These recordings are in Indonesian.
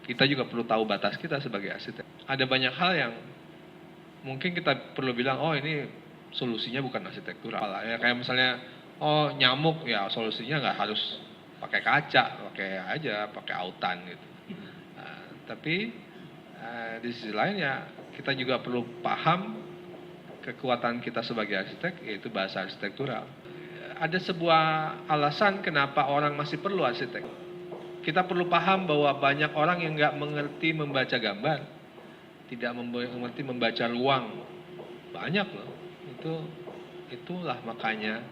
kita juga perlu tahu batas kita sebagai arsitek. Ada banyak hal yang mungkin kita perlu bilang, oh ini solusinya bukan arsitektural. Ya, kayak misalnya, oh nyamuk, ya solusinya nggak harus pakai kaca, pakai autan gitu. Tapi di sisi lain ya kita juga perlu paham kekuatan kita sebagai arsitek, yaitu bahasa arsitektural. Ada sebuah alasan kenapa orang masih perlu arsitek. Kita perlu paham bahwa banyak orang yang nggak mengerti membaca gambar, tidak mengerti membaca ruang, banyak loh. Itulah makanya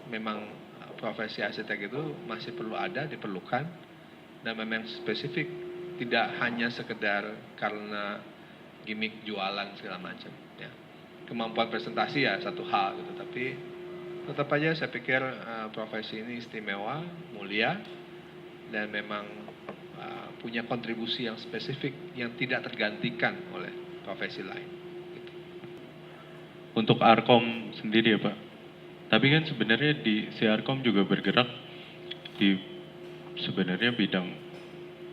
memang profesi arsitek itu masih perlu ada, diperlukan, dan memang spesifik, tidak hanya sekedar karena gimmick jualan segala macam. Ya. Kemampuan presentasi ya satu hal gitu, tapi tetap aja saya pikir profesi ini istimewa, mulia, dan memang punya kontribusi yang spesifik yang tidak tergantikan oleh profesi lain. Gitu. Untuk Arkom sendiri ya Pak, tapi kan sebenarnya si Arkom juga bergerak di sebenarnya bidang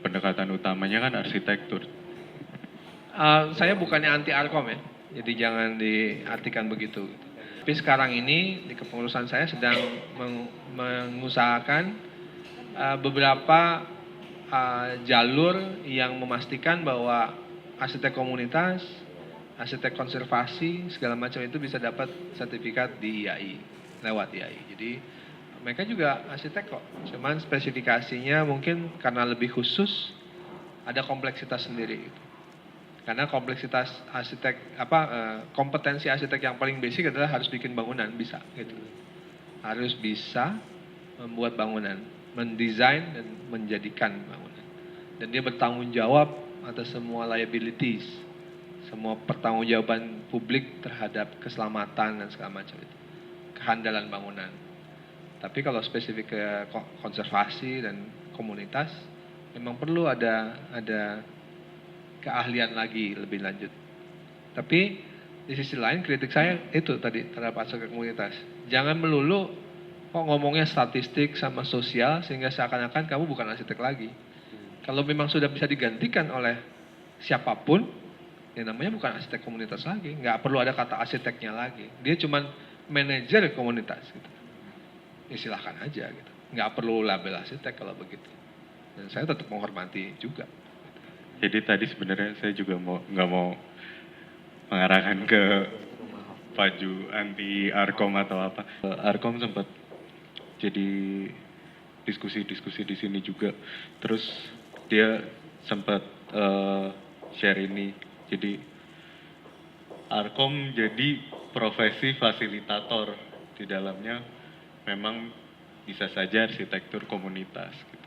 pendekatan utamanya kan arsitektur. Saya bukannya anti Arkom ya, jadi jangan diartikan begitu. Tapi sekarang ini di kepengurusan saya sedang mengusahakan beberapa jalur yang memastikan bahwa arsitek komunitas, arsitek konservasi, segala macam itu bisa dapat sertifikat di IAI, lewat IAI. Jadi mereka juga arsitek kok, cuman spesifikasinya mungkin karena lebih khusus, ada kompleksitas sendiri. Karena kompleksitas arsitek, kompetensi arsitek yang paling basic adalah harus bikin bangunan, bisa gitu. Harus bisa membuat bangunan, mendesain dan menjadikan bangunan. Dan dia bertanggung jawab atas semua liabilities, semua pertanggungjawaban publik terhadap keselamatan dan segala macam itu. Kehandalan bangunan. Tapi kalau spesifik ke konservasi dan komunitas, memang perlu ada keahlian lagi lebih lanjut. Tapi di sisi lain kritik saya itu tadi terhadap arsitek komunitas. Jangan melulu kok ngomongnya statistik sama sosial sehingga seakan-akan kamu bukan arsitek lagi. Kalau memang sudah bisa digantikan oleh siapapun, ya namanya bukan arsitek komunitas lagi. Nggak perlu ada kata arsiteknya lagi. Dia cuma manajer komunitas gitu. Ya silahkan aja gitu. Nggak perlu label arsitek kalau begitu. Dan saya tetap menghormati juga. Jadi tadi sebenarnya saya juga nggak mau mengarahkan ke Paju anti Arkom atau apa. Arkom sempat jadi diskusi di sini juga. Terus dia sempat share ini. Jadi Arkom jadi profesi fasilitator, di dalamnya memang bisa saja arsitektur komunitas. Gitu.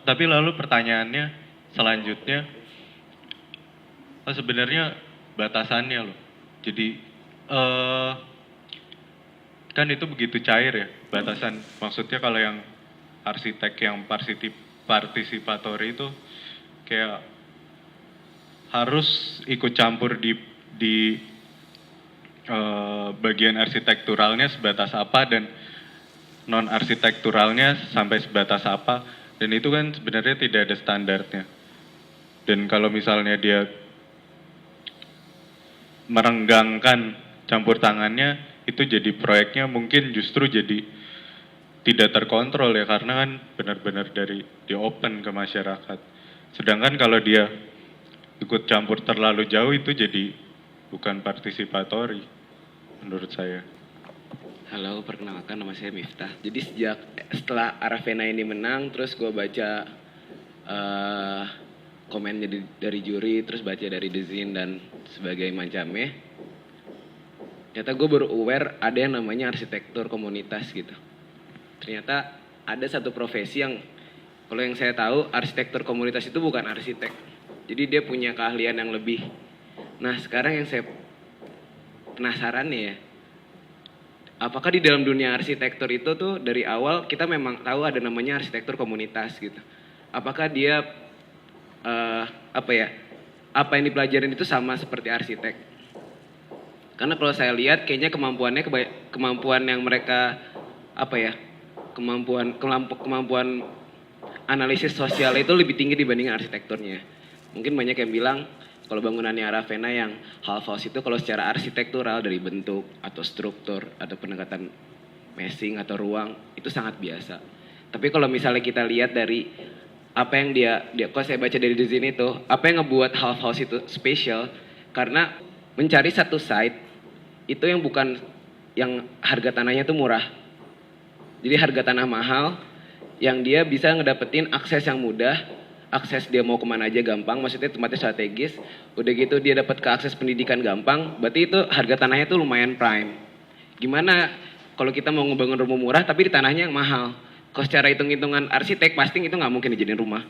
Tapi lalu pertanyaannya selanjutnya, sebenarnya batasannya loh. Jadi kan itu begitu cair ya batasan. Maksudnya kalau yang arsitek yang partisipatori itu kayak harus ikut campur di bagian arsitekturalnya sebatas apa dan non arsitekturalnya sampai sebatas apa. Dan itu kan sebenarnya tidak ada standarnya. Dan kalau misalnya dia merenggangkan campur tangannya, itu jadi proyeknya mungkin justru jadi tidak terkontrol ya, karena kan benar-benar di open ke masyarakat. Sedangkan kalau dia ikut campur terlalu jauh, itu jadi bukan partisipatori menurut saya. Halo, perkenalkan nama saya Miftah. Jadi setelah Aravena ini menang, terus gue baca komen dari juri, terus baca dari desain dan sebagai macamnya. Ternyata gue baru aware ada yang namanya arsitektur komunitas gitu. Ternyata ada satu profesi yang, kalau yang saya tahu, arsitektur komunitas itu bukan arsitek. Jadi dia punya keahlian yang lebih. Nah sekarang yang saya penasaran nih ya, apakah di dalam dunia arsitektur itu tuh dari awal kita memang tahu ada namanya arsitektur komunitas gitu. Apakah dia apa yang dipelajarin itu sama seperti arsitek? Karena kalau saya lihat kayaknya kemampuan yang mereka kemampuan analisis sosial itu lebih tinggi dibandingin arsitekturnya. Mungkin banyak yang bilang kalau bangunannya Aravena yang half house itu kalau secara arsitektural dari bentuk atau struktur atau pendekatan meshing atau ruang itu sangat biasa. Tapi kalau misalnya kita lihat dari apa yang dia kalau saya baca dari desain itu, apa yang ngebuat half house itu spesial karena mencari satu site itu yang bukan yang harga tanahnya itu murah. Jadi harga tanah mahal yang dia bisa ngedapetin akses yang mudah, akses dia mau kemana aja gampang, maksudnya tempatnya strategis, udah gitu dia dapat ke akses pendidikan gampang, berarti itu harga tanahnya tuh lumayan prime. Gimana kalau kita mau ngebangun rumah murah tapi di tanahnya yang mahal? Kalau secara hitung-hitungan arsitek pasti itu nggak mungkin dijadiin rumah.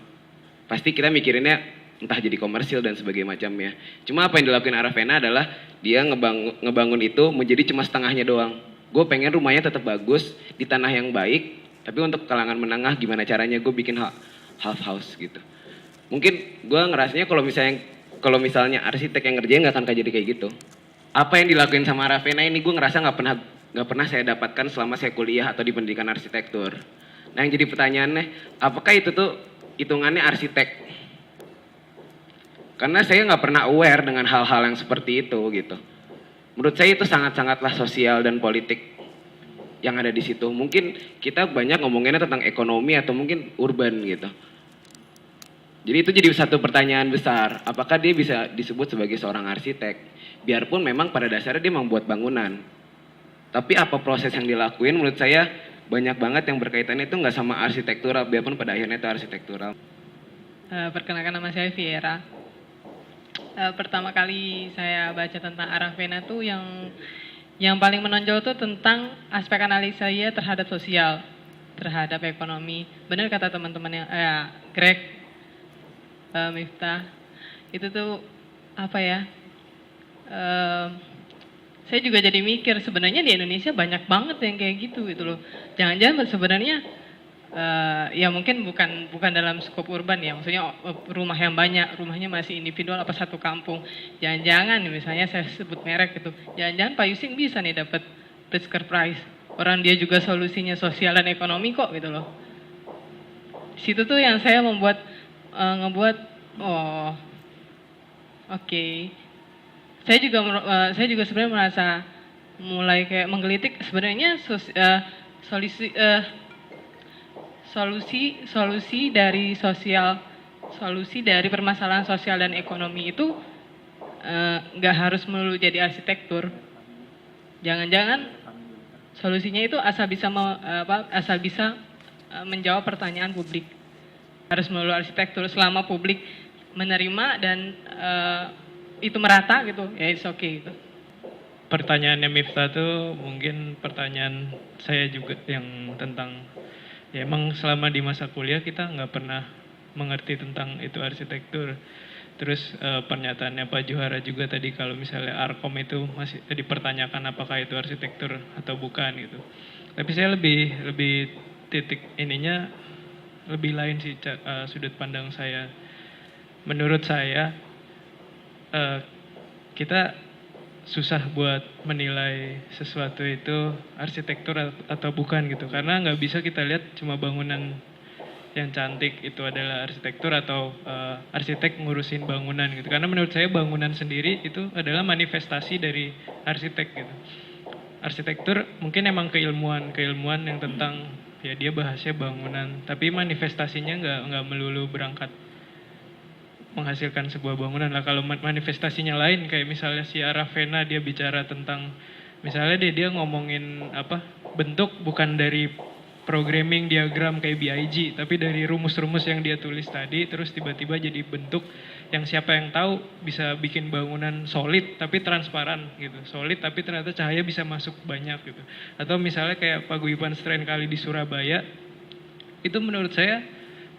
Pasti kita mikirinnya entah jadi komersil dan sebagainya macamnya. Cuma apa yang dilakukan Aravena adalah dia ngebangun itu menjadi cuma setengahnya doang. Gue pengen rumahnya tetap bagus di tanah yang baik, tapi untuk kalangan menengah gimana caranya gue bikin half house gitu. Mungkin gue ngerasanya kalau misalnya arsitek yang ngerjain nggak akan jadi kayak gitu. Apa yang dilakuin sama Aravena ini gue ngerasa nggak pernah saya dapatkan selama saya kuliah atau di pendidikan arsitektur. Nah yang jadi pertanyaannya, apakah itu tuh hitungannya arsitek? Karena saya nggak pernah aware dengan hal-hal yang seperti itu gitu. Menurut saya itu sangat-sangatlah sosial dan politik yang ada di situ. Mungkin kita banyak ngomonginnya tentang ekonomi atau mungkin urban gitu. Jadi itu jadi satu pertanyaan besar. Apakah dia bisa disebut sebagai seorang arsitek? Biarpun memang pada dasarnya dia membuat bangunan. Tapi apa proses yang dilakuin menurut saya banyak banget yang berkaitannya itu nggak sama arsitektural, biarpun pada akhirnya itu arsitektural. Perkenalkan nama saya Viera. Pertama kali saya baca tentang Aravena tuh yang paling menonjol tuh tentang aspek analisa saya terhadap sosial, terhadap ekonomi. Benar kata teman-teman yang Greg, Miftah, itu tuh apa ya? Saya juga jadi mikir sebenarnya di Indonesia banyak banget yang kayak gitu loh. Jangan-jangan sebenarnya ya mungkin bukan dalam skop urban ya, maksudnya rumah yang banyak, rumahnya masih individual apa satu kampung. Jangan-jangan misalnya saya sebut merek gitu, jangan-jangan Pak Yusing bisa nih dapat Pritzker Prize. Orang dia juga solusinya sosial dan ekonomi kok gitu loh. Situ tuh yang saya ngebuat oh oke. Saya juga sebenarnya merasa mulai kayak menggelitik sebenarnya solusi dari permasalahan sosial dan ekonomi itu nggak harus melulu jadi arsitektur. Jangan-jangan solusinya itu asal bisa menjawab pertanyaan publik. Harus melulu arsitektur selama publik menerima dan itu merata gitu, ya it's okay gitu. Pertanyaannya Miftah tuh mungkin pertanyaan saya juga yang tentang ya emang selama di masa kuliah kita nggak pernah mengerti tentang itu arsitektur. Terus pernyataannya Pak Juhara juga tadi kalau misalnya Arkom itu masih dipertanyakan apakah itu arsitektur atau bukan gitu. Tapi saya lebih titik ininya lebih lain sih sudut pandang saya. Menurut saya kita susah buat menilai sesuatu itu arsitektur atau bukan gitu, karena nggak bisa kita lihat cuma bangunan yang cantik itu adalah arsitektur atau arsitek ngurusin bangunan gitu, karena menurut saya bangunan sendiri itu adalah manifestasi dari arsitek gitu. Arsitektur mungkin emang keilmuan yang tentang ya dia bahasnya bangunan, tapi manifestasinya nggak melulu berangkat menghasilkan sebuah bangunan lah. Kalau manifestasinya lain kayak misalnya si Aravena dia bicara tentang misalnya dia ngomongin apa bentuk bukan dari programming diagram kayak BIG tapi dari rumus-rumus yang dia tulis tadi, terus tiba-tiba jadi bentuk yang siapa yang tahu bisa bikin bangunan solid tapi transparan gitu, solid tapi ternyata cahaya bisa masuk banyak gitu. Atau misalnya kayak Paguyuban Strain kali di Surabaya itu menurut saya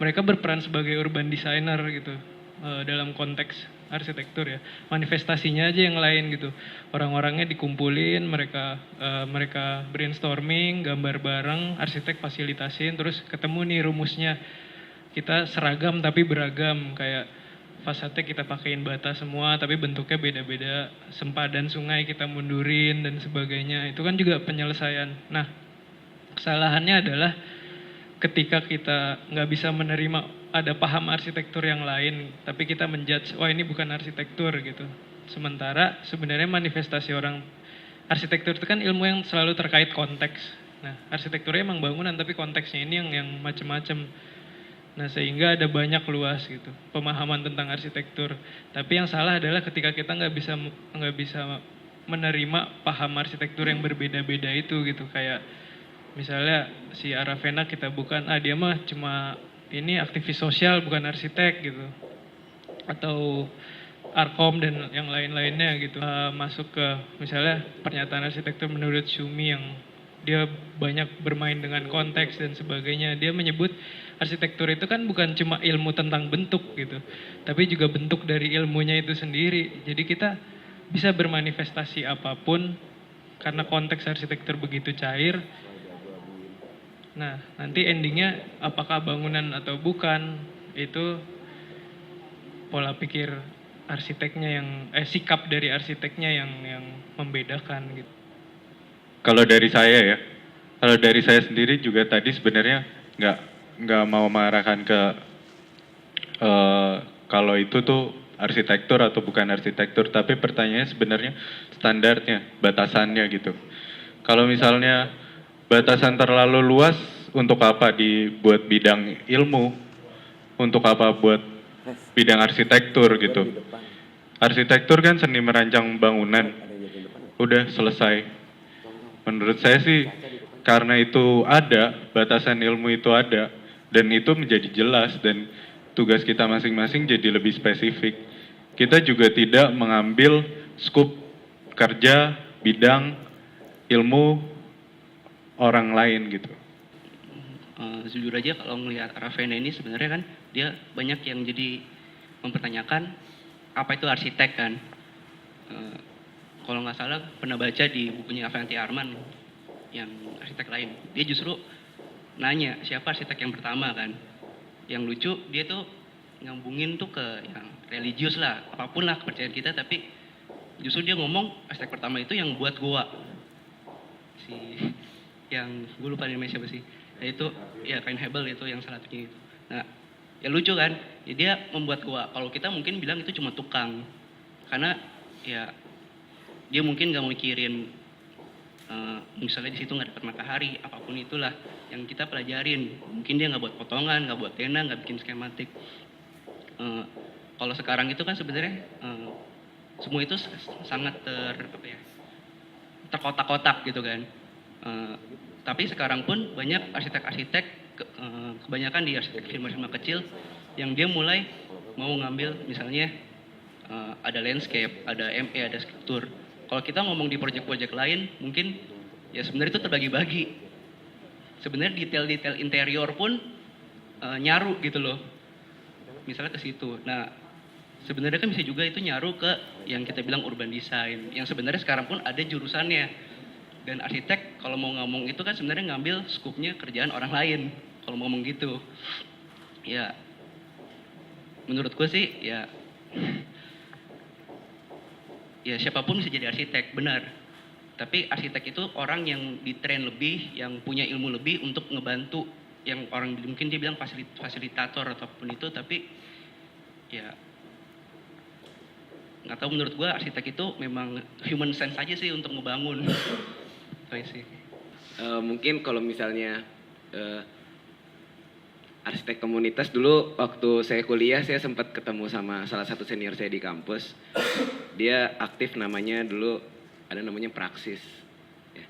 mereka berperan sebagai urban designer gitu. Dalam konteks arsitektur ya, manifestasinya aja yang lain gitu, orang-orangnya dikumpulin, mereka brainstorming, gambar bareng, arsitek fasilitasin, terus ketemu nih rumusnya, kita seragam tapi beragam, kayak fasade kita pakein bata semua tapi bentuknya beda-beda, sempadan sungai kita mundurin dan sebagainya, itu kan juga penyelesaian. Nah kesalahannya adalah ketika kita nggak bisa menerima ada paham arsitektur yang lain, tapi kita menjudge, wah ini bukan arsitektur gitu. Sementara sebenarnya manifestasi orang arsitektur itu kan ilmu yang selalu terkait konteks. Nah, arsitekturnya emang bangunan, tapi konteksnya ini yang macam-macam. Nah, sehingga ada banyak luas gitu pemahaman tentang arsitektur. Tapi yang salah adalah ketika kita nggak bisa menerima paham arsitektur yang berbeda-beda itu gitu. Kayak misalnya si Aravena kita bukan, dia mah cuma ini aktivis sosial bukan arsitek gitu. Atau Arkom dan yang lain-lainnya gitu. Masuk ke misalnya pernyataan arsitektur menurut Shumi yang dia banyak bermain dengan konteks dan sebagainya. Dia menyebut arsitektur itu kan bukan cuma ilmu tentang bentuk gitu, tapi juga bentuk dari ilmunya itu sendiri. Jadi kita bisa bermanifestasi apapun karena konteks arsitektur begitu cair. Nah, nanti endingnya apakah bangunan atau bukan, itu pola pikir arsiteknya yang sikap dari arsiteknya yang membedakan gitu. Kalau dari saya sendiri juga tadi sebenarnya nggak mau mengarahkan ke kalau itu tuh arsitektur atau bukan arsitektur, tapi pertanyaannya sebenarnya standarnya, batasannya gitu. Kalau misalnya batasan terlalu luas, untuk apa dibuat bidang ilmu, untuk apa buat bidang arsitektur gitu. Arsitektur kan seni merancang bangunan, udah selesai. Menurut saya sih karena itu ada, batasan ilmu itu ada, dan itu menjadi jelas, dan tugas kita masing-masing jadi lebih spesifik. Kita juga tidak mengambil skup kerja, bidang, ilmu orang lain gitu. Jujur aja kalau melihat Aravena ini sebenarnya kan dia banyak yang jadi mempertanyakan apa itu arsitek kan. Kalau nggak salah pernah baca di bukunya Avanti Arman yang arsitek lain, dia justru nanya siapa arsitek yang pertama kan. Yang lucu dia tuh nyambungin tuh ke yang religius lah, apapun lah kepercayaan kita, tapi justru dia ngomong arsitek pertama itu yang buat goa, si yang gue lupa namanya siapa sih, nah itu ya Kain Hebel itu yang salah satunya itu. Nah ya lucu kan, ya dia membuat goa. Kalau kita mungkin bilang itu cuma tukang, karena ya dia mungkin nggak mau mikirin misalnya di situ nggak dapat matahari, apapun itulah yang kita pelajarin. Mungkin dia nggak buat potongan, nggak buat tenda, nggak bikin skematik. Kalau sekarang itu kan sebenarnya semua itu sangat terkotak-kotak gitu kan. Tapi sekarang pun banyak arsitek-arsitek, kebanyakan di arsitek firma-firma kecil yang dia mulai mau ngambil misalnya ada landscape, ada ME, ada struktur. Kalau kita ngomong di proyek-proyek lain, mungkin ya sebenarnya itu terbagi-bagi. Sebenarnya detail-detail interior pun nyaru gitu loh. Misalnya ke situ. Nah, sebenarnya kan bisa juga itu nyaru ke yang kita bilang urban design, yang sebenarnya sekarang pun ada jurusannya. Dan arsitek kalau mau ngomong itu kan sebenarnya ngambil skupnya kerjaan orang lain. Kalau mau ngomong gitu. Ya, menurut gue sih ya siapapun bisa jadi arsitek, benar. Tapi arsitek itu orang yang ditrain lebih, yang punya ilmu lebih untuk ngebantu, yang orang mungkin dia bilang fasilitator ataupun itu, tapi ya nggak tahu, menurut gue arsitek itu memang human sense aja sih untuk ngebangun. Sih. Mungkin kalau misalnya arsitek komunitas, dulu waktu saya kuliah saya sempat ketemu sama salah satu senior saya di kampus. Dia aktif namanya dulu ada namanya Praksis. Ya.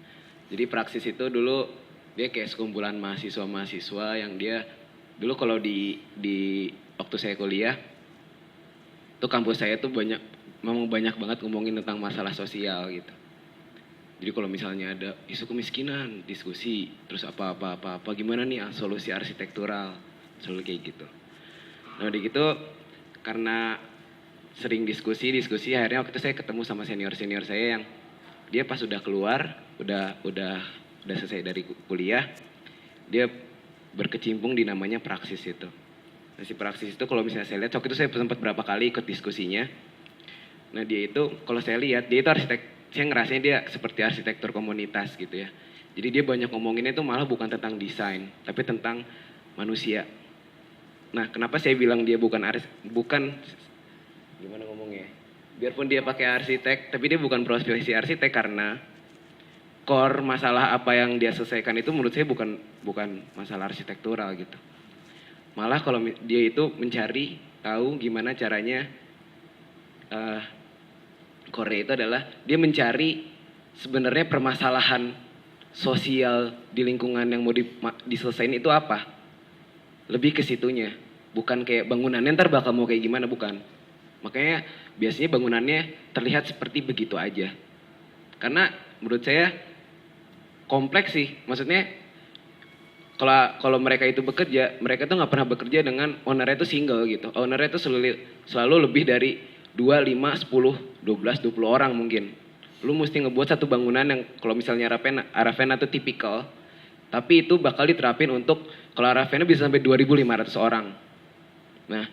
Jadi Praksis itu dulu dia kayak sekumpulan mahasiswa-mahasiswa yang dia dulu kalau di waktu saya kuliah tuh kampus saya tuh memang banyak banget ngomongin tentang masalah sosial gitu. Jadi kalau misalnya ada isu kemiskinan, diskusi, terus apa gimana nih solusi arsitektural, selalu kayak gitu. Nah udah gitu karena sering diskusi akhirnya waktu itu saya ketemu sama senior saya yang dia pas udah keluar, udah selesai dari kuliah, dia berkecimpung di namanya Praksis itu. Nah si Praksis itu kalau misalnya saya lihat, waktu itu saya sempat berapa kali ikut diskusinya. Nah dia itu kalau saya lihat dia itu arsitek, saya ngerasanya dia seperti arsitektur komunitas gitu ya. Jadi dia banyak ngomonginnya itu malah bukan tentang desain, tapi tentang manusia. Nah, kenapa saya bilang dia bukan gimana ngomongnya? Biarpun dia pakai arsitek, tapi dia bukan profesi arsitek karena core masalah apa yang dia selesaikan itu menurut saya bukan masalah arsitektural gitu. Malah kalau dia itu mencari tahu gimana caranya core itu adalah dia mencari sebenarnya permasalahan sosial di lingkungan yang mau diselesaikan itu apa. Lebih ke situnya, bukan kayak bangunannya ntar bakal mau kayak gimana, bukan. Makanya biasanya bangunannya terlihat seperti begitu aja. Karena menurut saya kompleks sih, maksudnya kalau mereka itu bekerja, mereka tuh nggak pernah bekerja dengan ownernya itu single gitu. Ownernya itu selalu lebih dari 2, 5, 10, 12, 20 orang mungkin. Lu mesti ngebuat satu bangunan yang kalau misalnya Aravena itu tipikal, tapi itu bakal diterapin untuk kalau Aravena bisa sampai 2.500 orang. Nah,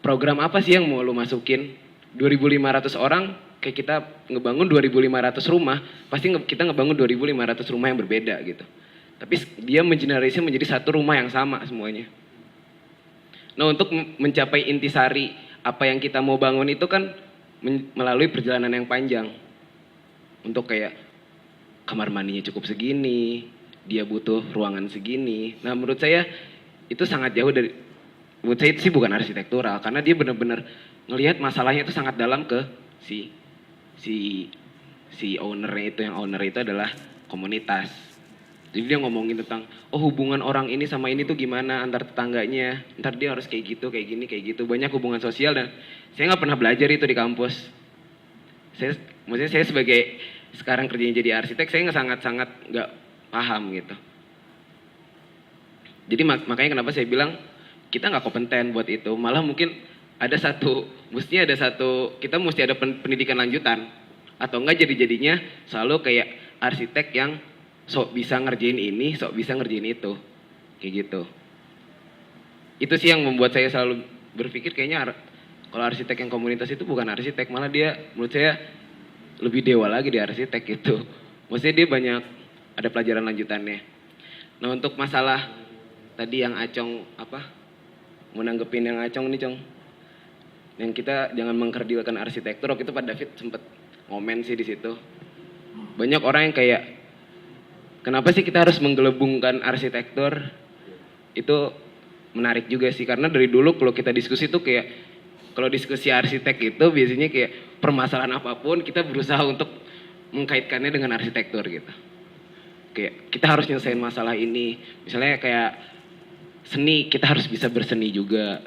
program apa sih yang mau lu masukin? 2.500 orang, kayak kita ngebangun 2.500 rumah, pasti kita ngebangun 2.500 rumah yang berbeda gitu. Tapi dia mengenerasi menjadi satu rumah yang sama semuanya. Nah, untuk mencapai intisari apa yang kita mau bangun itu kan melalui perjalanan yang panjang. Untuk kayak kamar mandinya cukup segini, dia butuh ruangan segini. Nah, menurut saya itu sangat jauh dari, menurut saya itu sih bukan arsitektural, karena dia benar-benar ngelihat masalahnya itu sangat dalam ke si ownernya itu, yang owner itu adalah komunitas. Jadi dia ngomongin tentang, oh hubungan orang ini sama ini tuh gimana antar tetangganya, ntar dia harus kayak gitu, kayak gini, kayak gitu. Banyak hubungan sosial dan saya nggak pernah belajar itu di kampus. Maksudnya saya sebagai sekarang kerjanya jadi arsitek, saya sangat-sangat nggak paham gitu. Jadi makanya kenapa saya bilang kita nggak kompeten buat itu. Malah mungkin kita mesti ada pendidikan lanjutan. Atau enggak jadinya selalu kayak arsitek yang sok bisa ngerjain ini, sok bisa ngerjain itu. Kayak gitu. Itu sih yang membuat saya selalu berpikir kayaknya kalau arsitek yang komunitas itu bukan arsitek, malah dia menurut saya lebih dewa lagi di arsitek gitu. Maksudnya dia banyak ada pelajaran lanjutannya. Nah, untuk masalah tadi yang Acong mau nanggepin yang Acong nih, Cong. Yang kita jangan mengkerdilkan arsitektur, waktu itu Pak David sempet ngomen sih di situ. Banyak orang yang kayak kenapa sih kita harus menggelembungkan arsitektur? Itu menarik juga sih, karena dari dulu kalau kita diskusi tuh kayak kalau diskusi arsitek itu biasanya kayak permasalahan apapun kita berusaha untuk mengkaitkannya dengan arsitektur gitu. Kayak kita harus nyelesain masalah ini. Misalnya kayak seni, kita harus bisa berseni juga.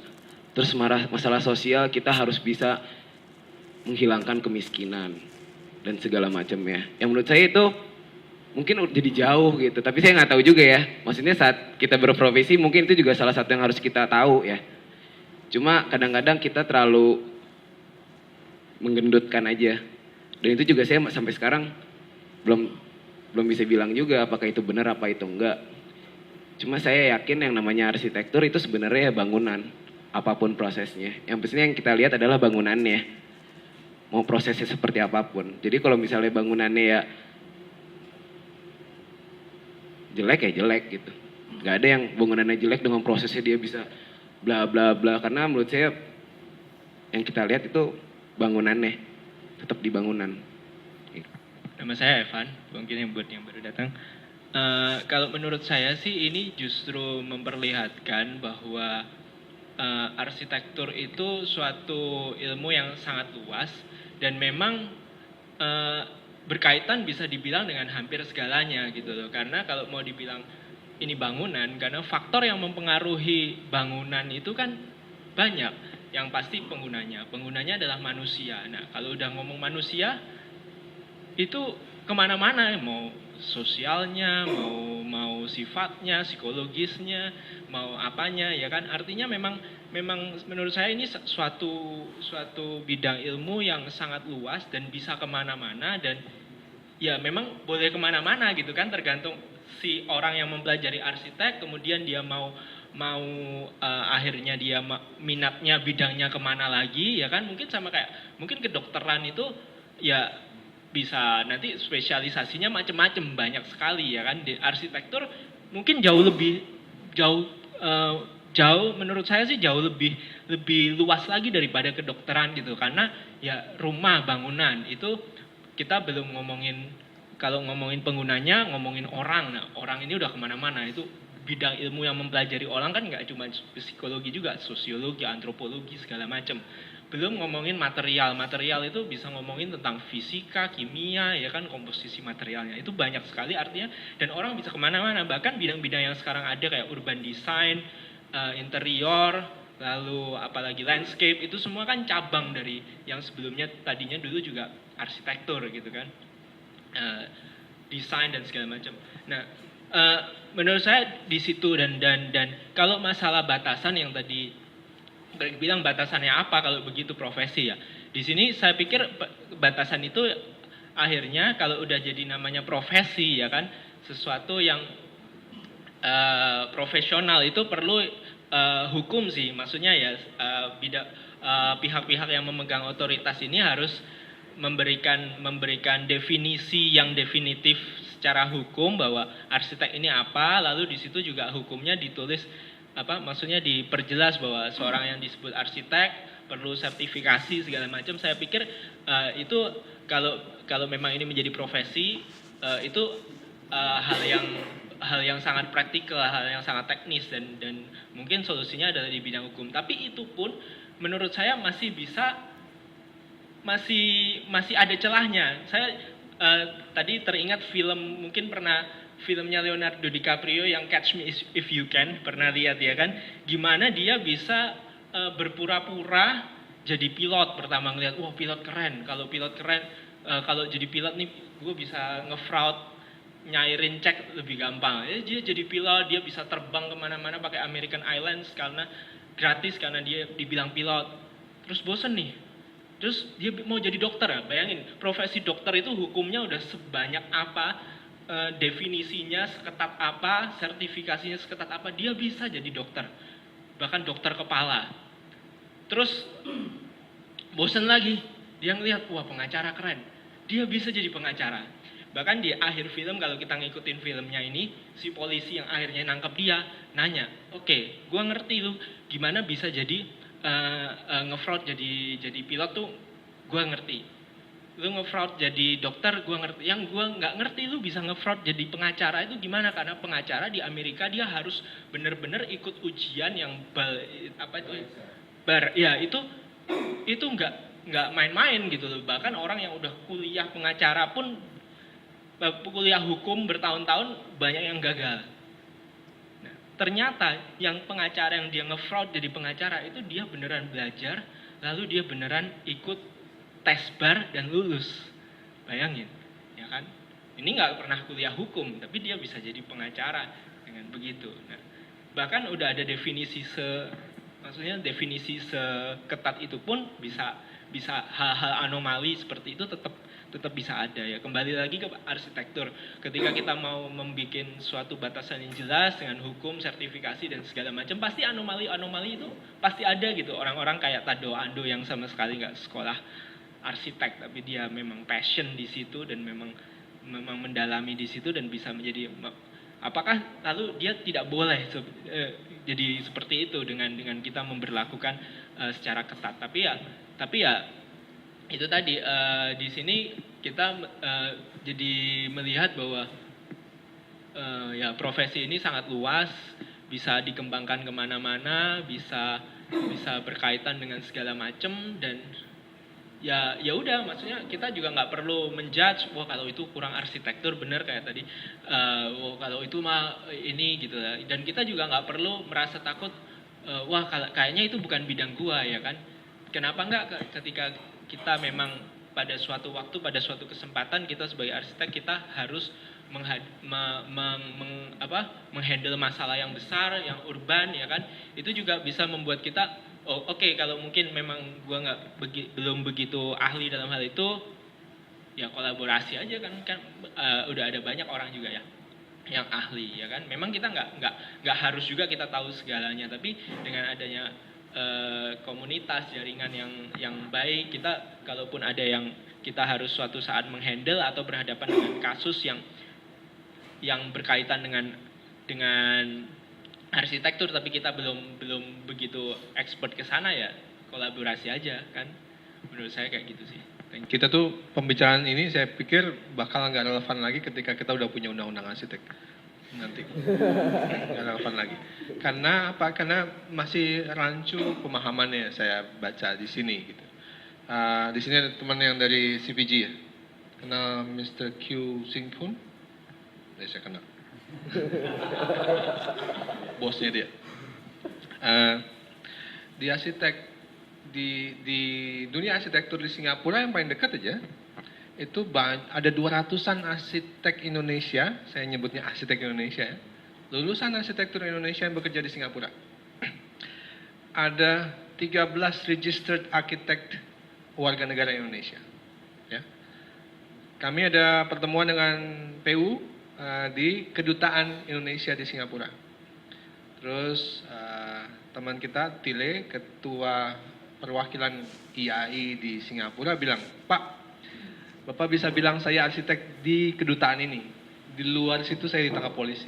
Terus masalah sosial kita harus bisa menghilangkan kemiskinan dan segala macamnya. Yang menurut saya itu mungkin jadi jauh gitu, tapi saya nggak tahu juga ya. Maksudnya saat kita berprofesi mungkin itu juga salah satu yang harus kita tahu ya. Cuma kadang-kadang kita terlalu menggendutkan aja. Dan itu juga saya sampai sekarang belum bisa bilang juga apakah itu benar apa itu enggak. Cuma saya yakin yang namanya arsitektur itu sebenarnya bangunan, apapun prosesnya. Yang pastinya yang kita lihat adalah bangunannya. Mau prosesnya seperti apapun. Jadi kalau misalnya bangunannya ya jelek ya jelek gitu. Gak ada yang bangunannya jelek dengan prosesnya dia bisa bla bla bla, karena menurut saya yang kita lihat itu bangunannya, tetap di bangunan. Nama saya Evan, mungkin yang buat yang baru datang. Kalau menurut saya sih ini justru memperlihatkan bahwa arsitektur itu suatu ilmu yang sangat luas dan memang berkaitan bisa dibilang dengan hampir segalanya gitu loh. Karena kalau mau dibilang ini bangunan, karena faktor yang mempengaruhi bangunan itu kan banyak. Yang pasti pengunanya adalah manusia. Nah, kalau udah ngomong manusia, itu kemana-mana, mau sosialnya, mau sifatnya, psikologisnya, mau apanya, ya kan? Artinya memang menurut saya ini suatu bidang ilmu yang sangat luas dan bisa kemana-mana, dan ya memang boleh kemana-mana gitu kan, tergantung si orang yang mempelajari arsitek, kemudian dia mau akhirnya dia minatnya bidangnya kemana lagi, ya kan? Mungkin sama kayak mungkin kedokteran itu ya bisa nanti spesialisasinya macam-macam, banyak sekali ya kan. Di arsitektur mungkin jauh menurut saya sih jauh lebih luas lagi daripada kedokteran gitu, karena ya rumah, bangunan itu kita belum ngomongin, kalau ngomongin penggunanya, ngomongin orang. Nah, orang ini udah kemana-mana, itu bidang ilmu yang mempelajari orang kan nggak cuma psikologi juga, sosiologi, antropologi, segala macam. Belum ngomongin material itu bisa ngomongin tentang fisika, kimia, ya kan, komposisi materialnya. Itu banyak sekali artinya, dan orang bisa kemana-mana. Bahkan bidang-bidang yang sekarang ada kayak urban design, interior, lalu apalagi landscape, itu semua kan cabang dari yang sebelumnya tadinya dulu juga arsitektur gitu kan, desain dan segala macam. Nah, menurut saya di situ dan kalau masalah batasan yang tadi bilang batasannya apa kalau begitu profesi ya, di sini saya pikir batasan itu akhirnya kalau udah jadi namanya profesi ya kan, sesuatu yang profesional itu perlu hukum sih, maksudnya ya pihak-pihak yang memegang otoritas ini harus memberikan definisi yang definitif secara hukum bahwa arsitek ini apa, lalu di situ juga hukumnya ditulis maksudnya diperjelas bahwa seorang yang disebut arsitek perlu sertifikasi segala macam. Saya pikir itu kalau memang ini menjadi profesi, itu hal yang sangat praktikal, hal yang sangat teknis dan mungkin solusinya adalah di bidang hukum. Tapi itu pun menurut saya masih ada celahnya. Saya tadi teringat film, mungkin pernah filmnya Leonardo DiCaprio yang Catch Me If You Can, pernah lihat ya kan, gimana dia bisa berpura-pura jadi pilot. Pertama ngeliat, wah pilot keren, kalau jadi pilot nih gue bisa nge-fraud, nyairin cek lebih gampang. Dia jadi pilot, dia bisa terbang kemana-mana pakai American Airlines karena gratis, karena dia dibilang pilot. Terus bosen nih, terus dia mau jadi dokter ya. Bayangin, profesi dokter itu hukumnya udah sebanyak apa, definisinya seketat apa, sertifikasinya seketat apa, dia bisa jadi dokter, bahkan dokter kepala. Terus bosen lagi, dia ngelihat, wah pengacara keren, dia bisa jadi pengacara. Bahkan di akhir film, kalau kita ngikutin filmnya ini, si polisi yang akhirnya nangkep dia nanya, oke, gua ngerti lu gimana bisa jadi nge-fraud jadi pilot tuh, gua ngerti. Lu nge-fraud jadi dokter, gua ngerti. Yang gua nggak ngerti lu bisa nge-fraud jadi pengacara itu gimana? Karena pengacara di Amerika dia harus benar-benar ikut ujian yang itu nggak main-main gitu loh. Bahkan orang yang udah kuliah pengacara pun, kuliah hukum bertahun-tahun, banyak yang gagal. Nah, ternyata yang pengacara yang dia nge-fraud jadi pengacara itu dia beneran belajar, lalu dia beneran ikut tes bar dan lulus. Bayangin, ya kan? Ini nggak pernah kuliah hukum, tapi dia bisa jadi pengacara dengan begitu. Nah, bahkan udah ada definisi definisi seketat itu pun bisa hal-hal anomali seperti itu tetap bisa ada ya. Kembali lagi ke arsitektur. Ketika kita mau membuat suatu batasan yang jelas dengan hukum, sertifikasi dan segala macam, pasti anomali itu pasti ada gitu. Orang-orang kayak Tado Ando yang sama sekali nggak sekolah arsitek, tapi dia memang passion di situ dan memang mendalami di situ dan bisa menjadi, apakah lalu dia tidak boleh jadi seperti itu dengan kita memberlakukan secara ketat. Tapi ya itu tadi, di sini kita jadi melihat bahwa ya profesi ini sangat luas, bisa dikembangkan kemana-mana, bisa berkaitan dengan segala macam. Dan ya udah, maksudnya kita juga nggak perlu menjudge, wah kalau itu kurang arsitektur, bener kayak tadi, wah kalau itu mah ini gitu ya. Dan kita juga nggak perlu merasa takut, wah kayaknya itu bukan bidang gua ya kan. Kenapa nggak ketika kita memang pada suatu waktu, pada suatu kesempatan, kita sebagai arsitek kita harus menghandle masalah yang besar, yang urban ya kan. Itu juga bisa membuat kita, oke, kalau mungkin memang gue belum begitu ahli dalam hal itu, ya kolaborasi aja kan udah ada banyak orang juga ya yang ahli ya kan. Memang kita nggak harus juga kita tahu segalanya, tapi dengan adanya komunitas, jaringan yang baik, kita kalaupun ada yang kita harus suatu saat menghandle atau berhadapan dengan kasus yang berkaitan dengan arsitektur, tapi kita belum begitu expert ke sana, ya kolaborasi aja kan. Menurut saya kayak gitu sih. Kita tuh pembicaraan ini saya pikir bakal nggak relevan lagi ketika kita udah punya undang-undang arsitek nanti. Nggak relevan lagi. Karena apa? Karena masih rancu pemahamannya saya baca di sini gitu. Di sini ada teman yang dari CPG ya. Kenal Mr. Q Sing Kun? Saya kenal. Bosnya dia. Di arsitek di dunia arsitektur di Singapura yang paling dekat aja itu ada 200-an arsitek Indonesia, saya nyebutnya arsitek Indonesia ya, lulusan arsitektur Indonesia yang bekerja di Singapura. Ada 13 registered architect warga negara Indonesia. Ya. Kami ada pertemuan dengan PU di Kedutaan Indonesia di Singapura. Terus teman kita Tile, ketua perwakilan IAI di Singapura bilang, Pak, Bapak bisa bilang saya arsitek di kedutaan ini. Di luar situ saya ditangkap polisi.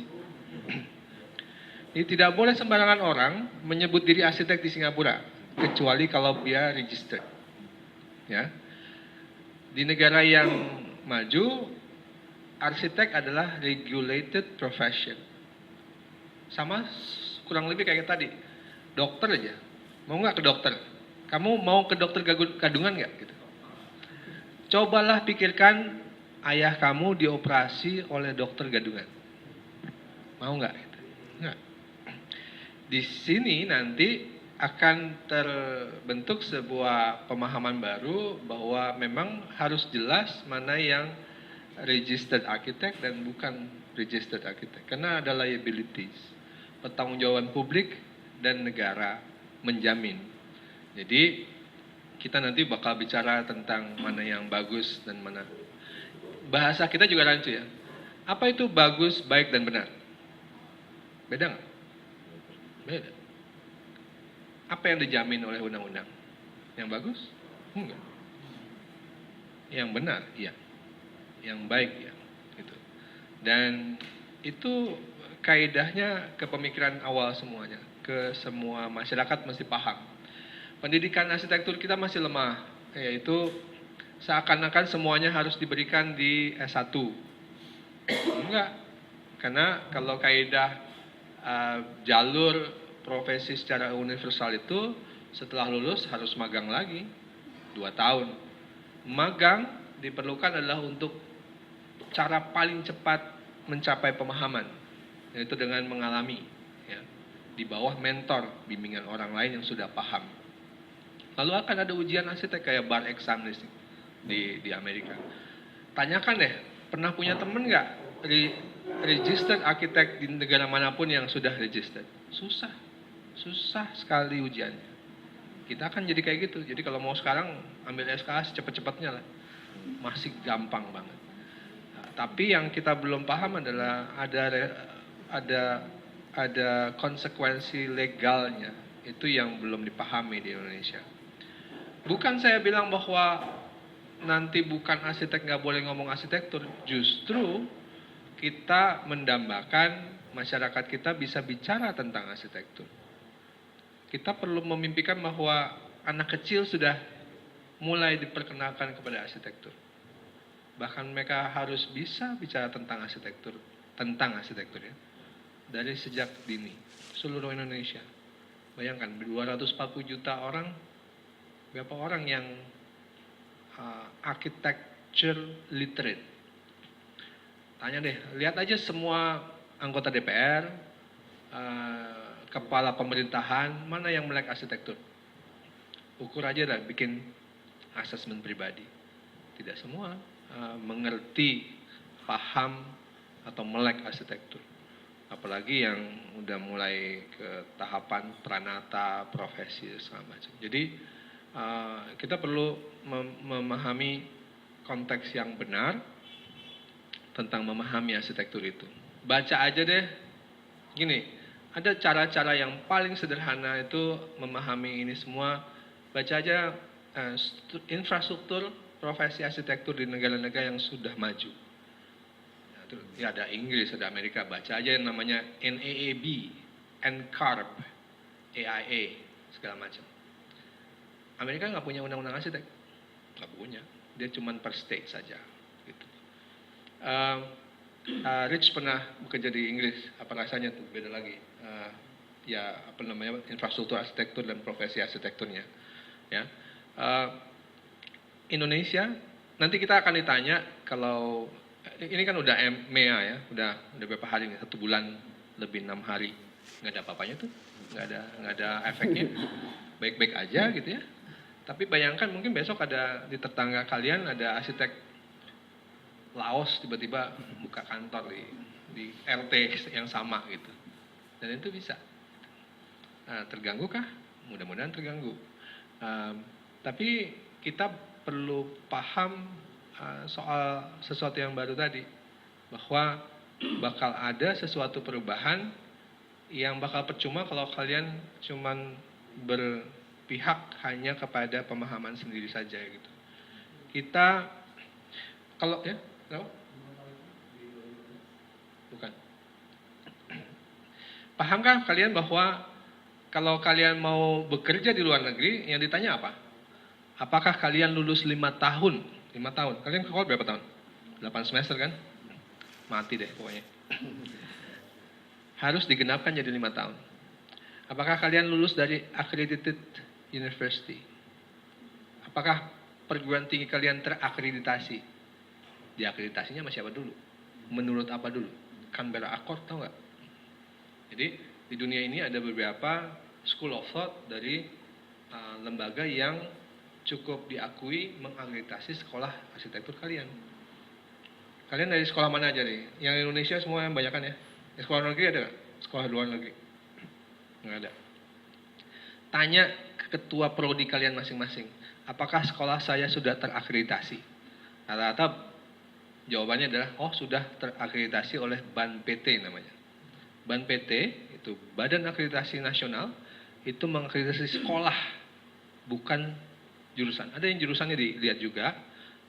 Ini tidak boleh sembarangan orang menyebut diri arsitek di Singapura, kecuali kalau dia registered. Ya. Di negara yang maju, arsitek adalah regulated profession. Sama kurang lebih kayak tadi, dokter aja. Mau nggak ke dokter? Kamu mau ke dokter kandungan nggak? Gitu. Cobalah pikirkan ayah kamu dioperasi oleh dokter gadungan. Mau nggak? Gitu. Nggak. Di sini nanti akan terbentuk sebuah pemahaman baru bahwa memang harus jelas mana yang registered architect dan bukan registered architect. Karena ada liabilities, pertanggungjawaban publik dan negara menjamin. Jadi kita nanti bakal bicara tentang mana yang bagus dan mana. Bahasa kita juga rancu ya. Apa itu bagus, baik, dan benar? Beda nggak? Beda. Apa yang dijamin oleh undang-undang? Yang bagus? Enggak. Yang benar? Iya. Yang baik? Ya. Gitu. Dan itu kaidahnya ke pemikiran awal semuanya. Ke semua masyarakat mesti paham. Pendidikan arsitektur kita masih lemah, yaitu seakan-akan semuanya harus diberikan di S1. Enggak, karena kalau kaidah jalur profesi secara universal itu setelah lulus harus magang lagi 2 tahun. Magang diperlukan adalah untuk cara paling cepat mencapai pemahaman, yaitu dengan mengalami, ya, di bawah mentor, bimbingan orang lain yang sudah paham. Lalu akan ada ujian arsitek kayak bar exam di Amerika. Tanyakan deh, pernah punya temen nggak registered arsitek di negara manapun yang sudah registered? Susah sekali ujiannya. Kita akan jadi kayak gitu. Jadi kalau mau sekarang ambil SKS cepet-cepetnya lah, masih gampang banget. Nah, tapi yang kita belum paham adalah ada konsekuensi legalnya. Itu yang belum dipahami di Indonesia. Bukan saya bilang bahwa nanti bukan arsitek nggak boleh ngomong arsitektur. Justru kita mendambakan masyarakat kita bisa bicara tentang arsitektur. Kita perlu memimpikan bahwa anak kecil sudah mulai diperkenalkan kepada arsitektur. Bahkan mereka harus bisa bicara tentang arsitektur ya. Dari sejak dini, seluruh Indonesia. Bayangkan 240 juta orang, berapa orang yang architecture literate? Tanya deh, lihat aja semua anggota DPR, kepala pemerintahan, mana yang melek arsitektur? Ukur aja lah, bikin asesmen pribadi. Tidak semua mengerti, paham, atau melek arsitektur. Apalagi yang udah mulai ke tahapan pranata, profesi, segala macam. Jadi kita perlu memahami konteks yang benar tentang memahami arsitektur itu. Baca aja deh, gini, ada cara-cara yang paling sederhana itu memahami ini semua. Baca aja infrastruktur profesi arsitektur di negara-negara yang sudah maju. Ya ada Inggris, ada Amerika, baca aja yang namanya NAAB, NCARB, AIA, segala macam. Amerika nggak punya undang-undang arsitek, nggak punya. Dia cuma per state saja. Gitu. Rich pernah bekerja di Inggris, apa rasanya tuh? Beda lagi. Ya apa namanya, infrastruktur arsitektur dan profesi arsitekturnya. Ya. Indonesia, nanti kita akan ditanya kalau ini kan udah MEA ya, udah berapa hari nih, 1 bulan lebih 6 hari, nggak ada apa-apanya tuh, nggak ada efeknya, baik-baik aja gitu ya. Tapi bayangkan mungkin besok ada di tetangga kalian ada arsitek Laos tiba-tiba buka kantor di RT yang sama gitu, dan itu bisa. Terganggu kah? Mudah-mudahan terganggu. Tapi kita perlu paham soal sesuatu yang baru tadi, bahwa bakal ada sesuatu perubahan yang bakal percuma kalau kalian cuman berpihak hanya kepada pemahaman sendiri saja gitu. Kita kalau ya, no? Bukan. Pahamkah kalian bahwa kalau kalian mau bekerja di luar negeri, yang ditanya apa? Apakah kalian lulus 5 tahun? 5 tahun. Kalian ke sekolah berapa tahun? 8 semester kan? Mati deh pokoknya. Harus digenapkan jadi 5 tahun. Apakah kalian lulus dari accredited university? Apakah perguruan tinggi kalian terakreditasi? Diakreditasinya sama siapa dulu? Menurut apa dulu? Canberra Accord, tau nggak? Jadi di dunia ini ada beberapa school of thought dari lembaga yang cukup diakui mengakreditasi sekolah arsitektur kalian. Kalian dari sekolah mana aja nih? Yang Indonesia semua yang banyak kan ya? Yang sekolah negeri ada nggak? Sekolah luar negeri? Nggak ada. Tanya ke ketua prodi kalian masing-masing. Apakah sekolah saya sudah terakreditasi? Rata-rata jawabannya adalah, oh sudah terakreditasi oleh BAN PT namanya. BAN PT itu Badan Akreditasi Nasional, itu mengakreditasi sekolah, bukan jurusan. Ada yang jurusannya dilihat juga,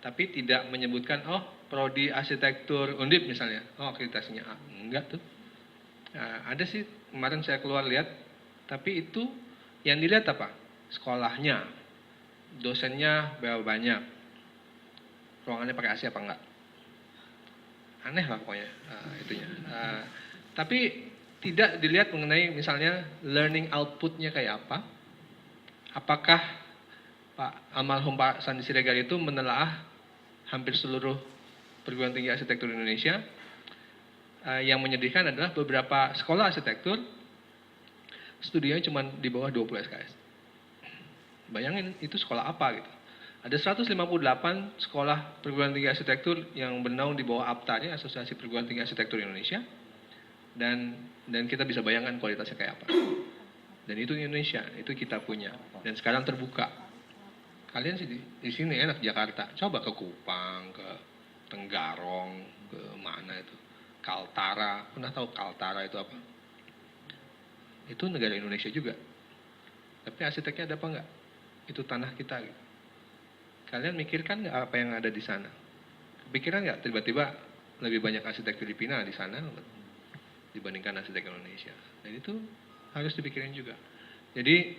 tapi tidak menyebutkan, oh prodi arsitektur Undip misalnya, oh akreditasinya A. Enggak tuh. Nah, ada sih kemarin saya keluar lihat, tapi itu yang dilihat apa? Sekolahnya, dosennya berapa banyak, ruangannya pakai AC apa enggak. Aneh lah pokoknya itunya. Tapi tidak dilihat mengenai misalnya learning outputnya kayak apa. Apakah Pak almarhum Pak Sandi Siregar itu menelaah hampir seluruh perguruan tinggi arsitektur Indonesia. Yang menyedihkan adalah beberapa sekolah arsitektur studinya cuma di bawah 20 SKS. Bayangin itu sekolah apa gitu. Ada 158 sekolah perguruan tinggi arsitektur yang bernaung di bawah APTA, Asosiasi Perguruan Tinggi Arsitektur Indonesia. Dan kita bisa bayangkan kualitasnya kayak apa. Dan itu Indonesia, itu kita punya. Dan sekarang terbuka. Kalian sih di sini enak Jakarta. Coba ke Kupang, ke Tenggarong, ke mana itu? Kaltara. Pernah tahu Kaltara itu apa? Itu negara Indonesia juga. Tapi arsiteknya ada apa enggak? Itu tanah kita gitu. Kalian mikirkan nggak apa yang ada di sana? Kepikiran nggak tiba-tiba lebih banyak arsitek Filipina di sana dibandingkan arsitek Indonesia? Dan itu harus dipikirin juga. Jadi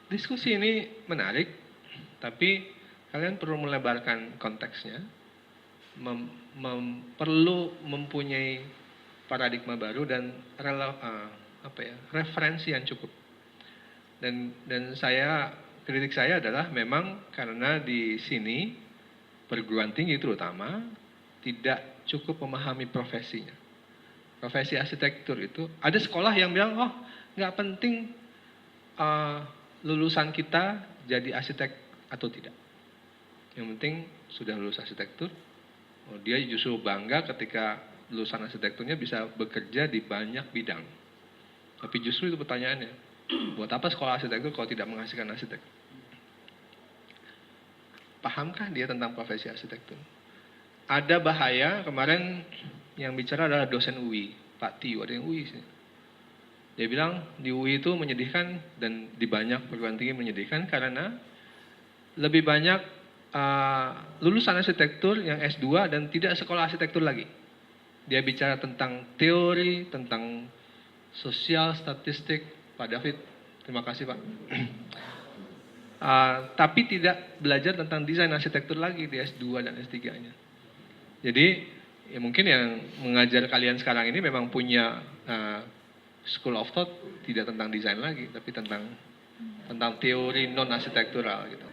diskusi ini menarik, tapi kalian perlu melebarkan konteksnya, perlu mempunyai paradigma baru dan referensi yang cukup. Dan kritik saya adalah memang karena di sini perguruan tinggi terutama tidak cukup memahami profesinya. Profesi arsitektur itu ada sekolah yang bilang, oh nggak penting lulusan kita jadi arsitek atau tidak. Yang penting sudah lulus arsitektur, dia justru bangga ketika lulusan arsitekturnya bisa bekerja di banyak bidang. Tapi justru itu pertanyaannya, buat apa sekolah arsitektur kalau tidak menghasilkan arsitek? Pahamkah dia tentang profesi arsitektur? Ada bahaya, kemarin yang bicara adalah dosen UI, Pak Tio, ada yang UI sih. Dia bilang di UI itu menyedihkan dan di banyak perguruan tinggi menyedihkan karena lebih banyak lulusan arsitektur yang S2 dan tidak sekolah arsitektur lagi. Dia bicara tentang teori, tentang sosial, statistik. Pak David, terima kasih Pak. Tapi tidak belajar tentang desain arsitektur lagi di S2 dan S3-nya. Jadi ya mungkin yang mengajar kalian sekarang ini memang punya school of thought tidak tentang desain lagi, tapi tentang teori non arsitektural gitu.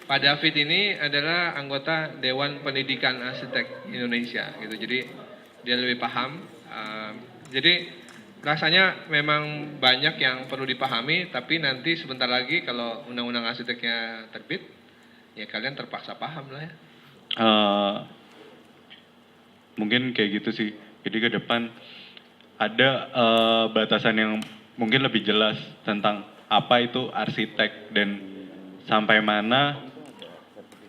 Pak David ini adalah anggota Dewan Pendidikan Arsitek Indonesia gitu. Jadi dia lebih paham. Jadi rasanya memang banyak yang perlu dipahami, tapi nanti sebentar lagi kalau undang-undang arsiteknya terbit, ya kalian terpaksa paham lah ya. Mungkin kayak gitu sih. Jadi ke depan ada batasan yang mungkin lebih jelas tentang apa itu arsitek dan sampai mana,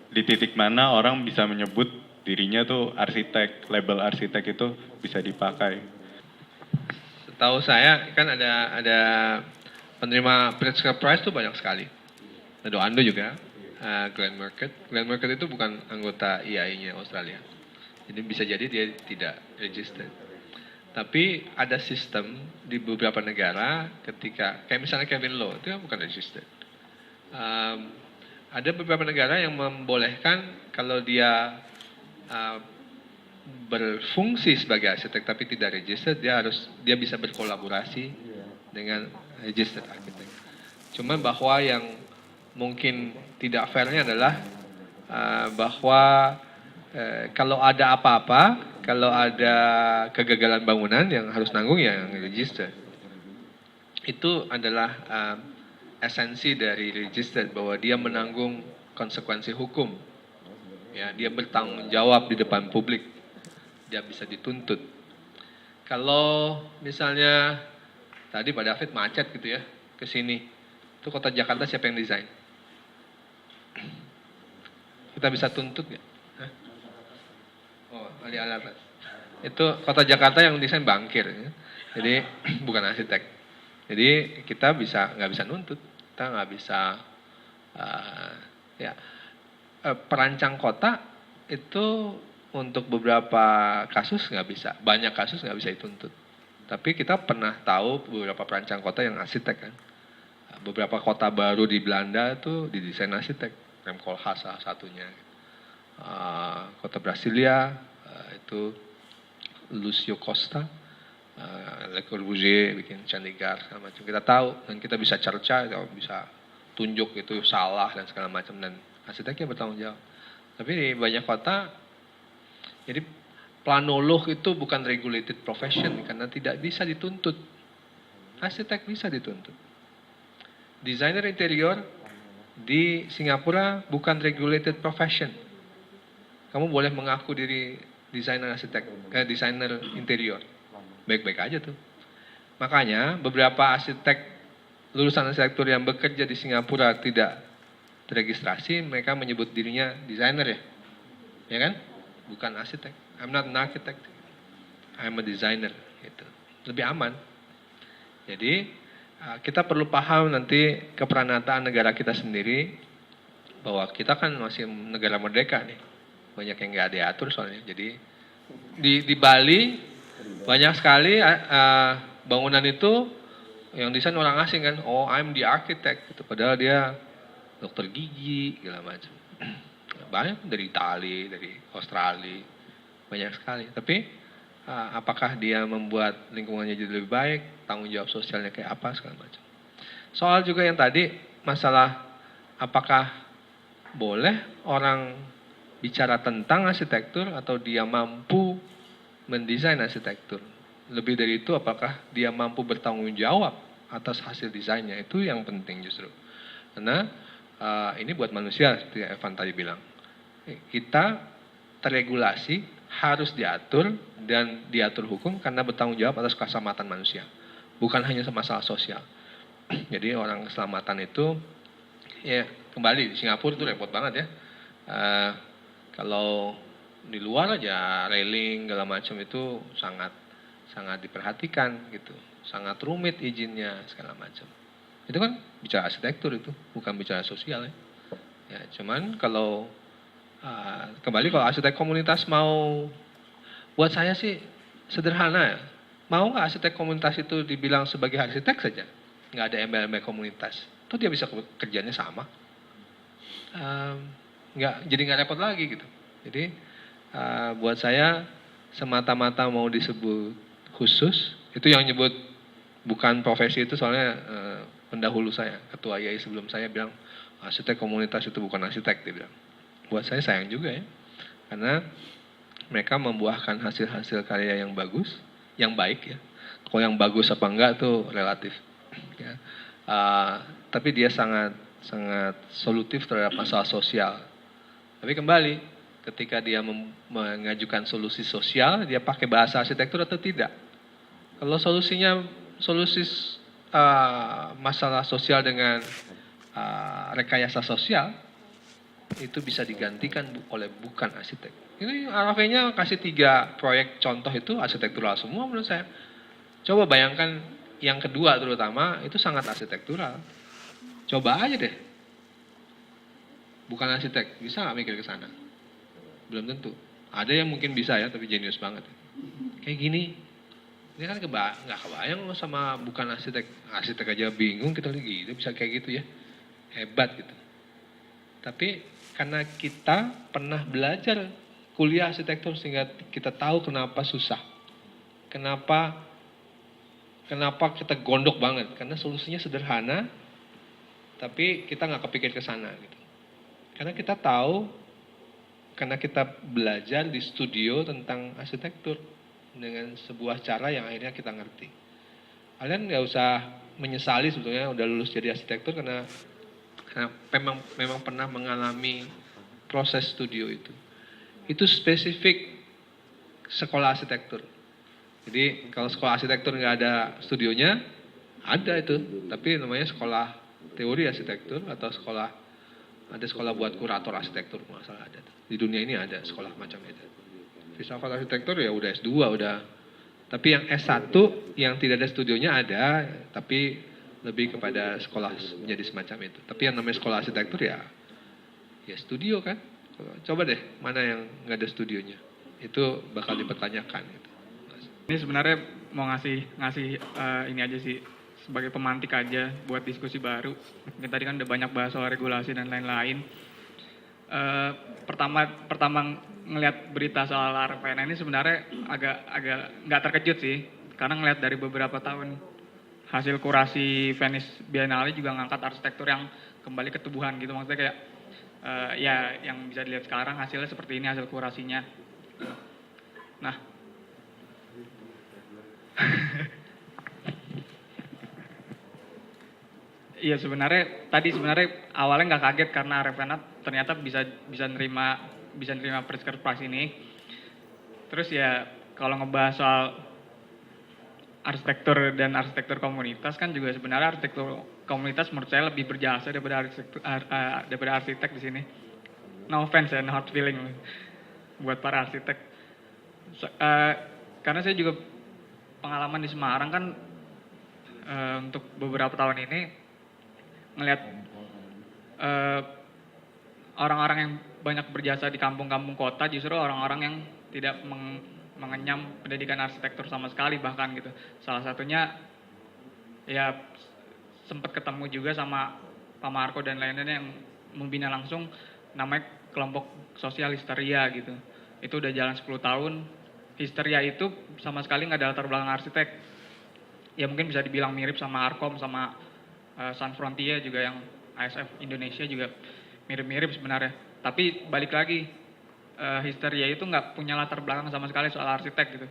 di titik mana orang bisa menyebut dirinya tuh arsitek, label arsitek itu bisa dipakai. Setahu saya kan ada penerima Pritzker Prize tuh banyak sekali. Ada Doando juga, Glenn Murcutt. Glenn Murcutt itu bukan anggota IAI-nya Australia. Jadi bisa jadi dia tidak registered. Tapi ada sistem di beberapa negara ketika, kayak misalnya Kevin Lowe, itu kan bukan registered. Ada beberapa negara yang membolehkan kalau dia berfungsi sebagai arsitek tapi tidak registered, dia bisa berkolaborasi dengan registered architect. Cuma bahwa yang mungkin tidak fairnya adalah bahwa kalau ada apa-apa, kalau ada kegagalan bangunan yang harus nanggung ya yang registered. Itu adalah esensi dari registered, bahwa dia menanggung konsekuensi hukum. Ya, dia bertanggung jawab di depan publik. Dia bisa dituntut. Kalau misalnya tadi Pak David macet gitu ya ke sini, itu kota Jakarta siapa yang desain? Kita bisa tuntut nggak? Oh, Ali Alatas. Itu kota Jakarta yang desain Bangkir, ya. Jadi bukan arsitek. Jadi kita nggak bisa nuntut, kita nggak bisa perancang kota itu untuk beberapa kasus nggak bisa, banyak kasus nggak bisa dituntut. Tapi kita pernah tahu beberapa perancang kota yang arsitek kan. Beberapa kota baru di Belanda itu didesain arsitek, Rem Koolhaas salah satunya. Kota Brasilia itu Lucio Costa, Le Corbusier bikin Chandigarh segala macam. Kita tahu dan kita bisa cerca, bisa tunjuk itu salah dan segala macam, dan arsiteknya bertanggung jawab. Tapi di banyak kota, jadi planolog itu bukan regulated profession karena tidak bisa dituntut. Arsitek bisa dituntut. Desainer interior di Singapura bukan regulated profession. Kamu boleh mengaku diri desainer desainer interior. Baik-baik aja tuh. Makanya beberapa arsitek lulusan arsitektur yang bekerja di Singapura tidak terregistrasi, mereka menyebut dirinya desainer ya. Ya kan? Bukan arsitek. I'm not an architect. I'm a designer gitu. Lebih aman. Jadi kita perlu paham nanti keperanatan negara kita sendiri, bahwa kita kan masih negara merdeka nih. Banyak yang nggak diatur soalnya. Jadi di Bali banyak sekali bangunan itu yang desain orang asing kan. Oh, I'm the architect gitu. Padahal dia dokter gigi segala macam. Banyak dari Italia, dari Australia, banyak sekali. Tapi apakah dia membuat lingkungannya jadi lebih baik, tanggung jawab sosialnya kayak apa segala macam. Soal juga yang tadi masalah apakah boleh orang bicara tentang arsitektur atau dia mampu mendesain arsitektur. Lebih dari itu, apakah dia mampu bertanggung jawab atas hasil desainnya, itu yang penting justru. Karena ini buat manusia seperti Evan tadi bilang. Kita terregulasi, harus diatur dan diatur hukum karena bertanggung jawab atas keselamatan manusia. Bukan hanya masalah sosial. Jadi orang keselamatan itu, ya kembali di Singapura itu repot banget ya. Kalau di luar aja railing segala macam itu sangat diperhatikan gitu, sangat rumit izinnya segala macam. Itu kan bicara arsitektur, itu bukan bicara sosial ya. Ya, cuman kalau kembali kalau arsitek komunitas mau, buat saya sih sederhana ya. Mau nggak arsitek komunitas itu dibilang sebagai arsitek saja, nggak ada embel-embel komunitas, tuh dia bisa kerjanya sama. Jadi nggak repot lagi gitu. Jadi buat saya semata-mata mau disebut khusus, itu yang nyebut bukan profesi itu soalnya pendahulu saya, ketua IAI sebelum saya bilang arsitek komunitas itu bukan arsitek, dia bilang. Buat saya sayang juga ya, karena mereka membuahkan hasil-hasil karya yang bagus, yang baik ya. Kalau yang bagus apa enggak tuh relatif. Ya. Tapi dia sangat solutif terhadap masalah sosial. Tapi kembali, ketika dia mengajukan solusi sosial, dia pakai bahasa arsitektur atau tidak. Kalau solusinya masalah sosial dengan rekayasa sosial, itu bisa digantikan oleh bukan arsitek. Ini RAV-nya kasih 3 proyek contoh itu arsitektural semua menurut saya. Coba bayangkan yang kedua terutama itu sangat arsitektural. Coba aja deh. Bukan arsitek, bisa nggak mikir ke sana? Belum tentu. Ada yang mungkin bisa ya, tapi jenius banget. Kayak gini, ini kan nggak kebayang loh sama bukan arsitek. Arsitek aja bingung kita lagi gitu, bisa kayak gitu ya. Hebat gitu. Tapi karena kita pernah belajar kuliah arsitektur sehingga kita tahu kenapa susah. Kenapa kita gondok banget? Karena solusinya sederhana, tapi kita nggak kepikir ke sana gitu. Karena kita tahu, karena kita belajar di studio tentang arsitektur dengan sebuah cara yang akhirnya kita ngerti. Kalian nggak usah menyesali sebetulnya udah lulus jadi arsitektur karena memang pernah mengalami proses studio itu. Itu spesifik sekolah arsitektur. Jadi kalau sekolah arsitektur nggak ada studionya, ada itu. Tapi namanya sekolah teori arsitektur atau ada sekolah buat kurator arsitektur, masalah ada. Di dunia ini ada sekolah macam itu. Filsafat arsitektur ya udah S2 udah. Tapi yang S1 yang tidak ada studionya ada, tapi lebih kepada sekolah menjadi semacam itu. Tapi yang namanya sekolah arsitektur ya studio kan. Coba deh mana yang nggak ada studionya. Itu bakal dipertanyakan gitu. Ini sebenarnya mau ngasih ini aja sih sebagai pemantik aja buat diskusi baru. Mungkin tadi kan udah banyak bahas soal regulasi dan lain-lain. Pertama ngelihat berita soal RPN ini sebenarnya agak nggak terkejut sih, karena ngelihat dari beberapa tahun hasil kurasi Venice Biennale juga ngangkat arsitektur yang kembali ke tubuhan gitu, maksudnya kayak ya yang bisa dilihat sekarang hasilnya seperti ini hasil kurasinya. Nah, iya sebenarnya awalnya nggak kaget karena Revenat ternyata bisa nerima Pritzker Prize ini. Terus ya kalau ngebahas soal arsitektur dan arsitektur komunitas kan juga sebenarnya arsitektur komunitas menurut saya lebih berjasa daripada arsitek di sini. No offense ya, no hard feeling buat para arsitek. Karena saya juga pengalaman di Semarang kan untuk beberapa tahun ini ngelihat orang-orang yang banyak berjasa di kampung-kampung kota justru orang-orang yang tidak mengenyam pendidikan arsitektur sama sekali bahkan gitu. Salah satunya ya sempat ketemu juga sama Pak Marco dan lain-lain yang membina langsung namanya kelompok sosial Histeria gitu. Itu udah jalan 10 tahun. Histeria itu sama sekali nggak ada latar belakang arsitek. Ya mungkin bisa dibilang mirip sama Arkom sama Sun Frontier juga yang ASF Indonesia juga mirip-mirip sebenarnya. Tapi balik lagi, Histeria itu nggak punya latar belakang sama sekali soal arsitek gitu.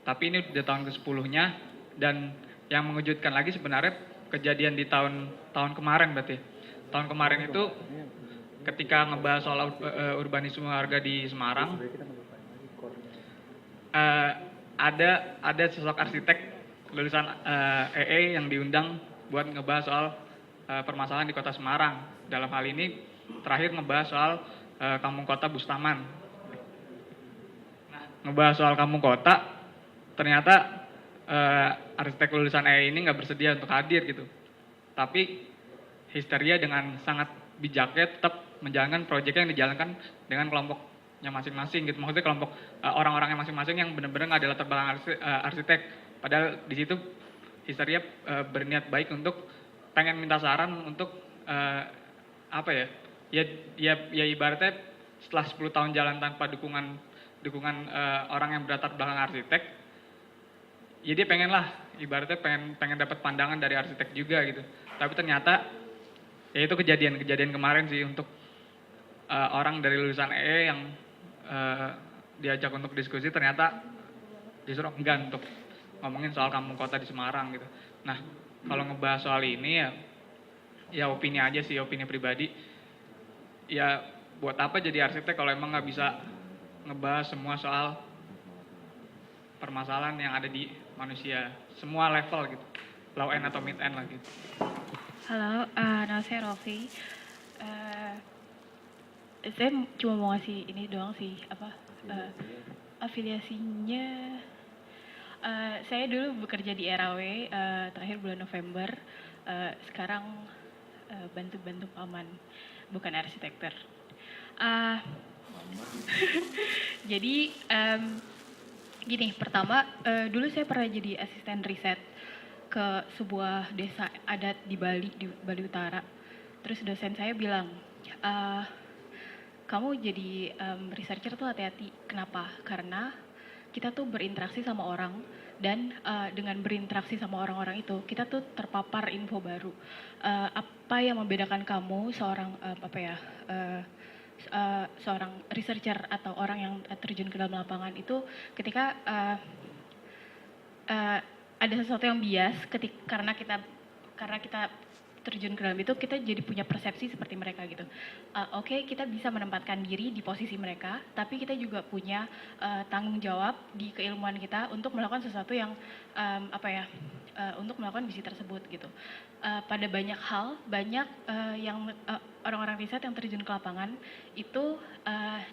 Tapi ini udah tahun ke-10-nya dan yang mengejutkan lagi sebenarnya kejadian di tahun kemarin berarti. Tahun kemarin itu ketika ngebahas soal urbanisme warga di Semarang, ada sosok arsitek lulusan EE yang diundang buat ngebahas soal permasalahan di kota Semarang. Dalam hal ini terakhir ngebahas soal kampung kota Bustaman. Nah, ngebahas soal kampung kota, ternyata arsitek lulusan EE ini nggak bersedia untuk hadir gitu. Tapi Histeria dengan sangat bijaknya tetap menjalankan proyek yang dijalankan dengan kelompoknya masing-masing gitu. Maksudnya kelompok orang-orangnya masing-masing yang benar-benar nggak ada latar belakang arsitek. Padahal di situ Histeria berniat baik untuk pengen minta saran untuk apa ya? Ya ibaratnya setelah 10 tahun jalan tanpa dukungan orang yang berlatar belakang arsitek, ya dia pengen lah, ibaratnya pengen dapat pandangan dari arsitek juga gitu. Tapi ternyata ya itu kejadian kemarin sih untuk orang dari lulusan EE yang diajak untuk diskusi ternyata disuruh enggan untuk ngomongin soal kampung kota di Semarang gitu. Nah, kalau ngebahas soal ini ya opini aja sih, opini pribadi. Ya buat apa jadi arsitek kalau emang nggak bisa ngebahas semua soal permasalahan yang ada di manusia, semua level gitu, low end atau mid end lah gitu. Halo, nama saya Rofi. Saya cuma mau ngasih ini doang sih, afiliasinya. Saya dulu bekerja di RAW, terakhir bulan November. Sekarang bantu-bantu paman, bukan arsitektur. Jadi gini, pertama dulu saya pernah jadi asisten riset ke sebuah desa adat di Bali Utara. Terus dosen saya bilang, kamu jadi researcher tuh hati-hati. Kenapa? Karena kita tuh berinteraksi sama orang dan dengan berinteraksi sama orang-orang itu kita tuh terpapar info baru. Apa yang membedakan kamu seorang seorang researcher atau orang yang terjun ke dalam lapangan itu ketika ada sesuatu yang bias karena kita terjun ke dalam itu, kita jadi punya persepsi seperti mereka gitu. Oke, kita bisa menempatkan diri di posisi mereka, tapi kita juga punya tanggung jawab di keilmuan kita untuk melakukan sesuatu yang untuk melakukan misi tersebut gitu. Pada banyak hal, yang orang-orang riset yang terjun ke lapangan itu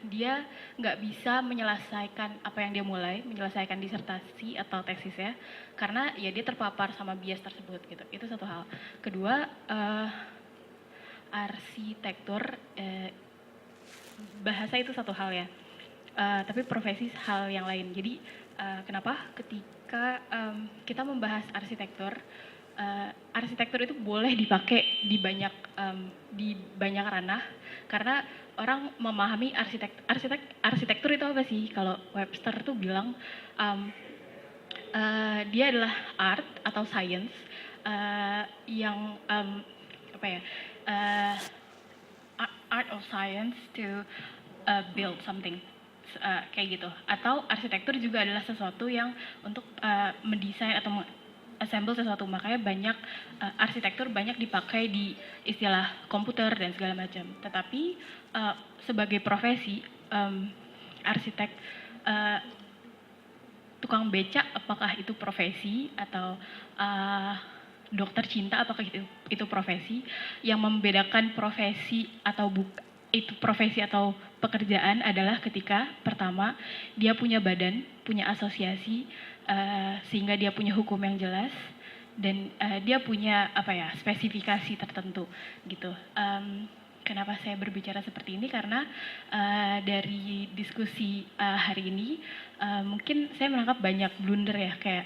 dia nggak bisa menyelesaikan apa yang dia mulai, menyelesaikan disertasi atau tesisnya, karena ya dia terpapar sama bias tersebut gitu. Itu satu hal. Kedua, arsitektur, bahasa itu satu hal ya, tapi profesi hal yang lain. Jadi kenapa ketika kita membahas arsitektur, arsitektur itu boleh dipakai di banyak ranah, karena orang memahami arsitektur itu apa sih? Kalau Webster tuh bilang dia adalah art atau science yang art of science to build something. Kayak gitu. Atau arsitektur juga adalah sesuatu yang untuk mendesain atau assemble sesuatu. Makanya banyak arsitektur banyak dipakai di istilah komputer dan segala macam. Tetapi sebagai profesi arsitek, tukang becak apakah itu profesi, atau dokter cinta apakah itu profesi? Yang membedakan profesi atau itu profesi atau pekerjaan adalah ketika pertama dia punya badan, punya asosiasi, sehingga dia punya hukum yang jelas dan dia punya spesifikasi tertentu gitu. Kenapa saya berbicara seperti ini? Karena dari diskusi hari ini mungkin saya menangkap banyak blunder ya, kayak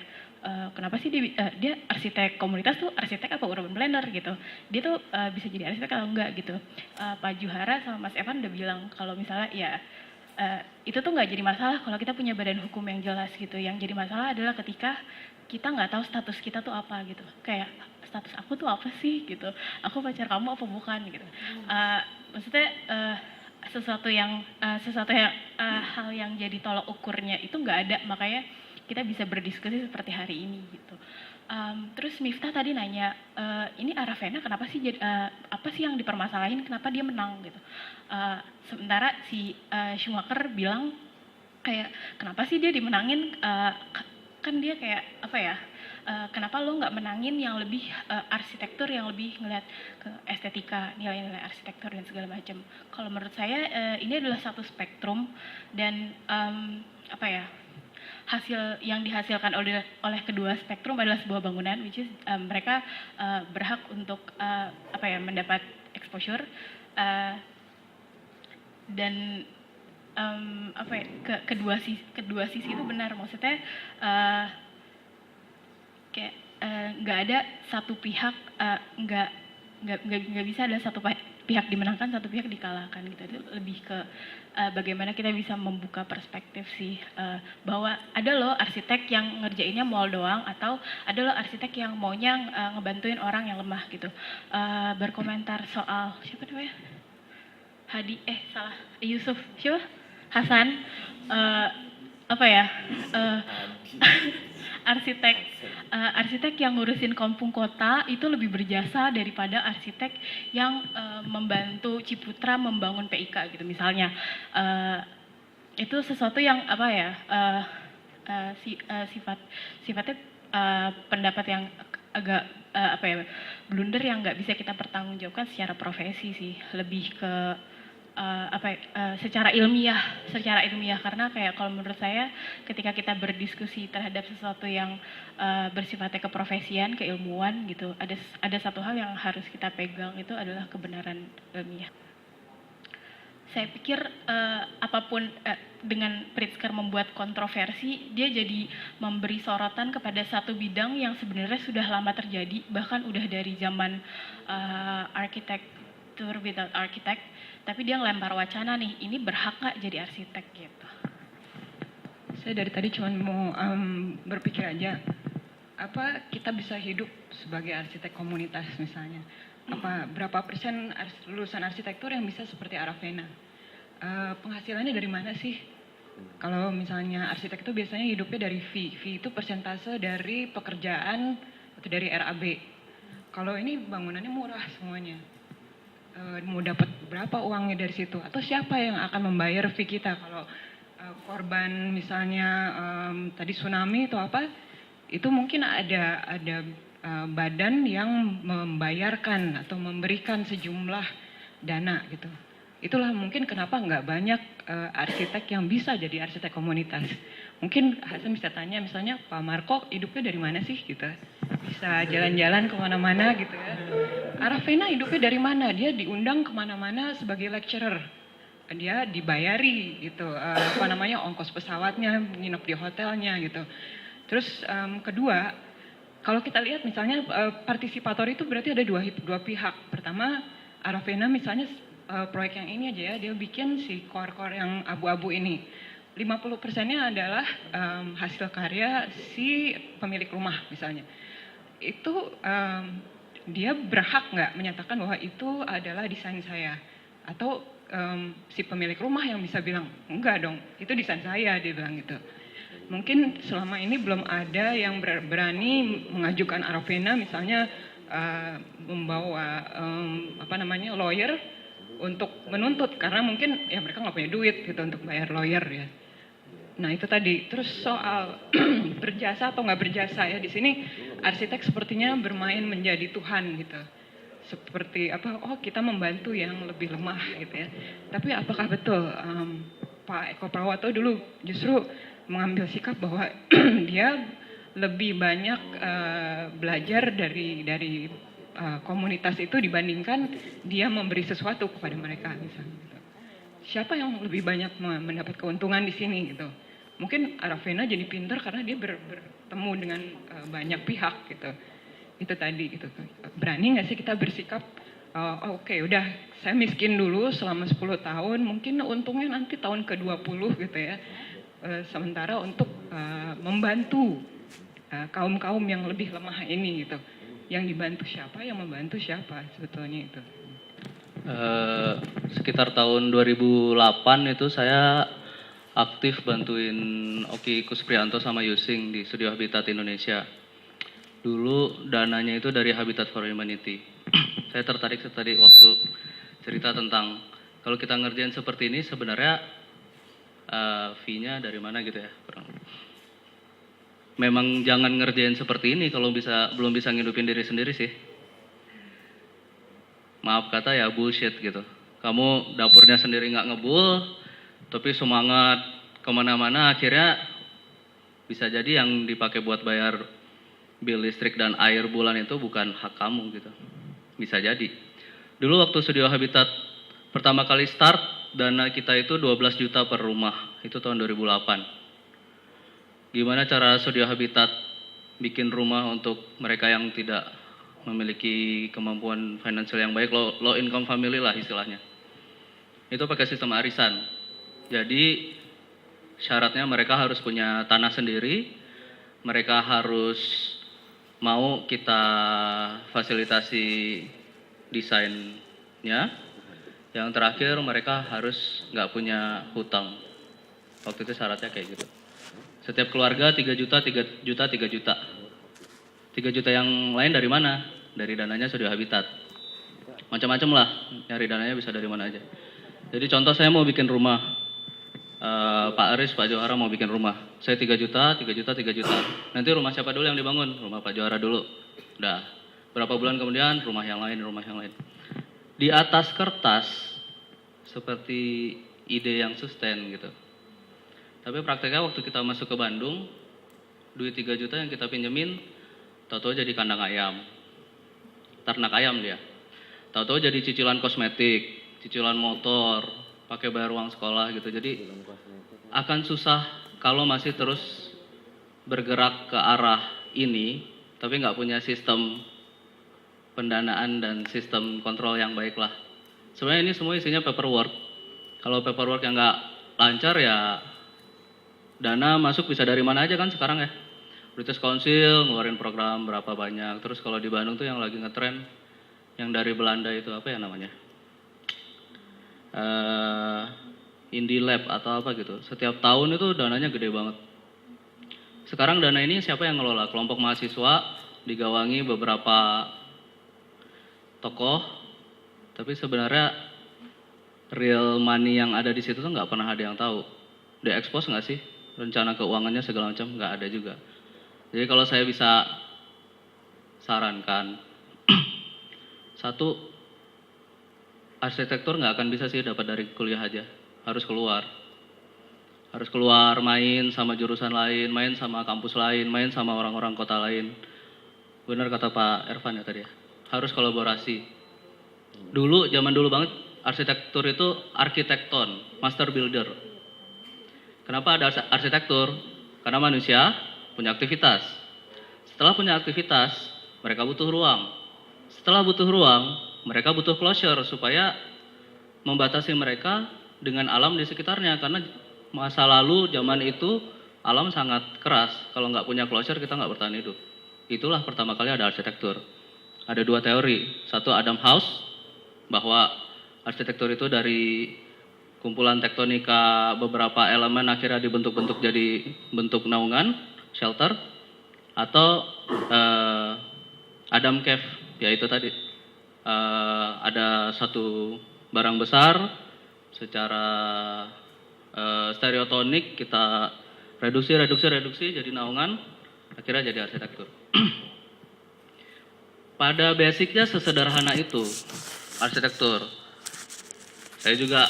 kenapa sih dia arsitek komunitas tuh arsitek apa urban planner gitu. Dia tuh bisa jadi arsitek atau enggak gitu. Pak Juhara sama Mas Evan udah bilang kalau misalnya ya itu tuh nggak jadi masalah kalau kita punya badan hukum yang jelas gitu. Yang jadi masalah adalah ketika kita nggak tahu status kita tuh apa gitu. Kayak status aku tuh apa sih gitu. Aku pacar kamu apa bukan gitu. Maksudnya sesuatu yang hal yang jadi tolak ukurnya itu nggak ada, makanya kita bisa berdiskusi seperti hari ini gitu. Terus Miftah tadi nanya, ini Aravena kenapa sih apa sih yang dipermasalahin, kenapa dia menang gitu. Sementara si Schumacher bilang kayak kenapa sih dia dimenangin, kan dia kayak kenapa lo nggak menangin yang lebih arsitektur yang lebih ngeliat ke estetika, nilai-nilai arsitektur dan segala macam. Kalau menurut saya ini adalah satu spektrum dan hasil yang dihasilkan oleh kedua spektrum adalah sebuah bangunan, which is mereka berhak untuk mendapat exposure. dan apa ya, kedua sisi itu benar, maksudnya kayak nggak ada satu pihak, nggak bisa ada satu pihak dimenangkan, satu pihak dikalahkan gitu. Itu lebih ke bagaimana kita bisa membuka perspektif sih, bahwa ada loh arsitek yang ngerjainnya mall doang, atau ada loh arsitek yang maunya ngebantuin orang yang lemah gitu. Berkomentar soal siapa namanya, Yusuf siapa, Hasan, apa ya, arsitek yang ngurusin kampung kota itu lebih berjasa daripada arsitek yang membantu Ciputra membangun PIK gitu misalnya. Itu sesuatu yang apa ya, sifatnya pendapat yang agak apa ya, blunder yang nggak bisa kita pertanggungjawabkan secara profesi sih, lebih ke secara ilmiah, karena kayak kalau menurut saya ketika kita berdiskusi terhadap sesuatu yang bersifatnya keprofesian, keilmuan gitu, ada satu hal yang harus kita pegang, itu adalah kebenaran ilmiah. Saya pikir apapun dengan Pritzker membuat kontroversi, dia jadi memberi sorotan kepada satu bidang yang sebenarnya sudah lama terjadi, bahkan udah dari zaman arsitektur without architect, tapi dia ngelempar wacana nih, ini berhak nggak jadi arsitek gitu. Saya dari tadi cuma mau berpikir aja, apa kita bisa hidup sebagai arsitek komunitas misalnya? Berapa persen lulusan arsitektur yang bisa seperti Aravena? Penghasilannya dari mana sih? Kalau misalnya arsitek itu biasanya hidupnya dari fee itu persentase dari pekerjaan atau dari RAB. Kalau ini bangunannya murah semuanya. Mau dapat berapa uangnya dari situ, atau siapa yang akan membayar fee kita kalau korban misalnya tadi tsunami atau apa, itu mungkin ada badan yang membayarkan atau memberikan sejumlah dana gitu. Itulah mungkin kenapa nggak banyak arsitek yang bisa jadi arsitek komunitas. Mungkin Hasan bisa tanya misalnya, Pak Marco hidupnya dari mana sih gitu, bisa jalan-jalan kemana-mana gitu ya. Aravena hidupnya dari mana? Dia diundang kemana-mana sebagai lecturer. Dia dibayari gitu, ongkos pesawatnya, nginep di hotelnya gitu. Terus kedua, kalau kita lihat misalnya partisipator itu berarti ada dua pihak. Pertama, Aravena misalnya proyek yang ini aja ya, dia bikin si core yang abu-abu ini. 50%-nya adalah hasil karya si pemilik rumah misalnya. Itu dia berhak nggak menyatakan bahwa itu adalah desain saya? Atau si pemilik rumah yang bisa bilang, enggak dong, itu desain saya, dia bilang gitu. Mungkin selama ini belum ada yang berani mengajukan Aravena misalnya membawa lawyer untuk menuntut, karena mungkin ya mereka nggak punya duit gitu untuk bayar lawyer ya. Nah itu tadi. Terus soal berjasa atau nggak berjasa ya, di sini arsitek sepertinya bermain menjadi Tuhan gitu. Seperti kita membantu yang lebih lemah gitu ya. Tapi apakah betul Pak Eko Prawoto dulu justru mengambil sikap bahwa dia lebih banyak belajar dari komunitas itu dibandingkan dia memberi sesuatu kepada mereka misalnya. Gitu. Siapa yang lebih banyak mendapat keuntungan di sini gitu? Mungkin Aravena jadi pintar karena dia bertemu dengan banyak pihak gitu. Itu tadi gitu. Berani nggak sih kita bersikap, oke, udah saya miskin dulu selama 10 tahun, mungkin untungnya nanti tahun ke-20 gitu ya. Sementara untuk membantu kaum-kaum yang lebih lemah ini gitu. Yang dibantu siapa, yang membantu siapa sebetulnya itu. Sekitar tahun 2008 itu saya aktif bantuin Oki Kusprianto sama Yusing di Studio Habitat Indonesia. Dulu dananya itu dari Habitat for Humanity. Saya tertarik tadi waktu cerita tentang kalau kita ngerjain seperti ini sebenarnya fee-nya dari mana gitu ya. Memang jangan ngerjain seperti ini kalau belum bisa ngidupin diri sendiri sih. Maaf kata ya bullshit gitu. Kamu dapurnya sendiri nggak ngebul, tapi semangat kemana-mana, akhirnya bisa jadi yang dipakai buat bayar bil listrik dan air bulan itu bukan hak kamu gitu. Bisa jadi. Dulu waktu Studio Habitat pertama kali start, dana kita itu 12 juta per rumah, itu tahun 2008. Gimana cara Studio Habitat bikin rumah untuk mereka yang tidak memiliki kemampuan finansial yang baik, low income family lah istilahnya. Itu pakai sistem arisan. Jadi syaratnya mereka harus punya tanah sendiri, mereka harus mau kita fasilitasi desainnya. Yang terakhir mereka harus nggak punya hutang. Waktu itu syaratnya kayak gitu. Setiap keluarga 3 juta, 3 juta, 3 juta. 3 juta yang lain dari mana? Dari dananya Studio Habitat. Macam-macam lah, nyari dananya bisa dari mana aja. Jadi contoh saya mau bikin rumah. Pak Aris, Pak Johara mau bikin rumah. Saya 3 juta, 3 juta, 3 juta. Nanti rumah siapa dulu yang dibangun? Rumah Pak Johara dulu. Udah. Berapa bulan kemudian rumah yang lain, rumah yang lain. Di atas kertas seperti ide yang sustain gitu. Tapi prakteknya waktu kita masuk ke Bandung, duit 3 juta yang kita pinjemin, tahu-tahu jadi kandang ayam. Ternak ayam dia. Tahu-tahu jadi cicilan kosmetik, cicilan motor, pakai bayar uang sekolah gitu. Jadi akan susah kalau masih terus bergerak ke arah ini, tapi nggak punya sistem pendanaan dan sistem kontrol yang baik lah. Sebenarnya ini semua isinya paperwork. Kalau paperwork yang nggak lancar ya dana masuk bisa dari mana aja kan sekarang ya. British Council ngeluarin program berapa banyak. Terus kalau di Bandung tuh yang lagi ngetren yang dari Belanda itu apa ya namanya? Indie Lab atau apa gitu. Setiap tahun itu dananya gede banget. Sekarang dana ini siapa yang ngelola? Kelompok mahasiswa digawangi beberapa tokoh, tapi sebenarnya real money yang ada di situ tuh nggak pernah ada yang tahu. Di-expose nggak sih? Rencana keuangannya segala macam nggak ada juga. Jadi kalau saya bisa sarankan, satu, arsitektur nggak akan bisa sih dapat dari kuliah aja, harus keluar. Harus keluar, main sama jurusan lain, main sama kampus lain, main sama orang-orang kota lain. Benar kata Pak Ervan ya tadi ya. Harus kolaborasi. Dulu, zaman dulu banget, arsitektur itu arkitekton, master builder. Kenapa ada arsitektur? Karena manusia punya aktivitas. Setelah punya aktivitas, mereka butuh ruang. Setelah butuh ruang, mereka butuh closure supaya membatasi mereka dengan alam di sekitarnya. Karena masa lalu, zaman itu, alam sangat keras. Kalau nggak punya closure, kita nggak bertahan hidup. Itulah pertama kali ada arsitektur. Ada dua teori. Satu Adam House, bahwa arsitektur itu dari kumpulan tektonika beberapa elemen akhirnya dibentuk-bentuk jadi bentuk naungan, shelter. Atau Adam Cave, yaitu tadi. Ada satu barang besar, secara stereotonik kita reduksi jadi naungan, akhirnya jadi arsitektur. Pada basicnya sesederhana itu arsitektur. Saya juga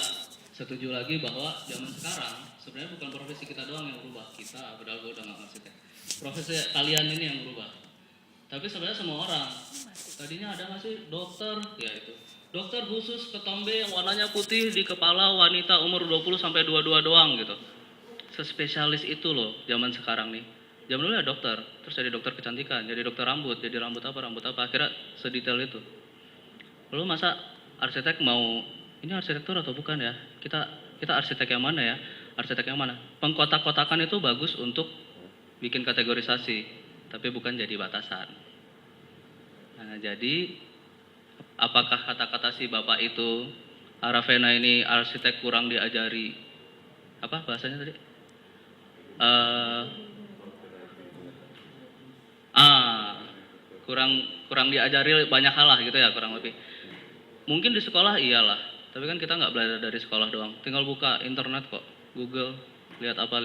setuju lagi bahwa zaman sekarang sebenarnya bukan profesi kita doang yang berubah. Kita, padahal gue udah nggak arsitek. Profesi kalian ini yang berubah. Tapi sebenarnya semua orang. Tadinya ada nggak sih dokter? Ya itu. Dokter khusus ketombe yang warnanya putih di kepala wanita umur 20 sampai 22 doang gitu. Sespesialis itu loh zaman sekarang nih. Zaman dulu ya dokter, terus jadi dokter kecantikan, jadi dokter rambut, jadi rambut apa, akhirnya sedetail itu. Lalu masa arsitek mau, ini arsitektur atau bukan ya? Kita arsitek yang mana ya? Arsitek yang mana? Pengkotak-kotakan itu bagus untuk bikin kategorisasi, tapi bukan jadi batasan. Nah, jadi apakah kata-kata si bapak itu, Aravena ini arsitek kurang diajari, apa bahasanya tadi? Kurang diajari banyak hal lah gitu ya, kurang lebih. Mungkin di sekolah iyalah, tapi kan kita nggak belajar dari sekolah doang. Tinggal buka internet kok, Google, lihat apa.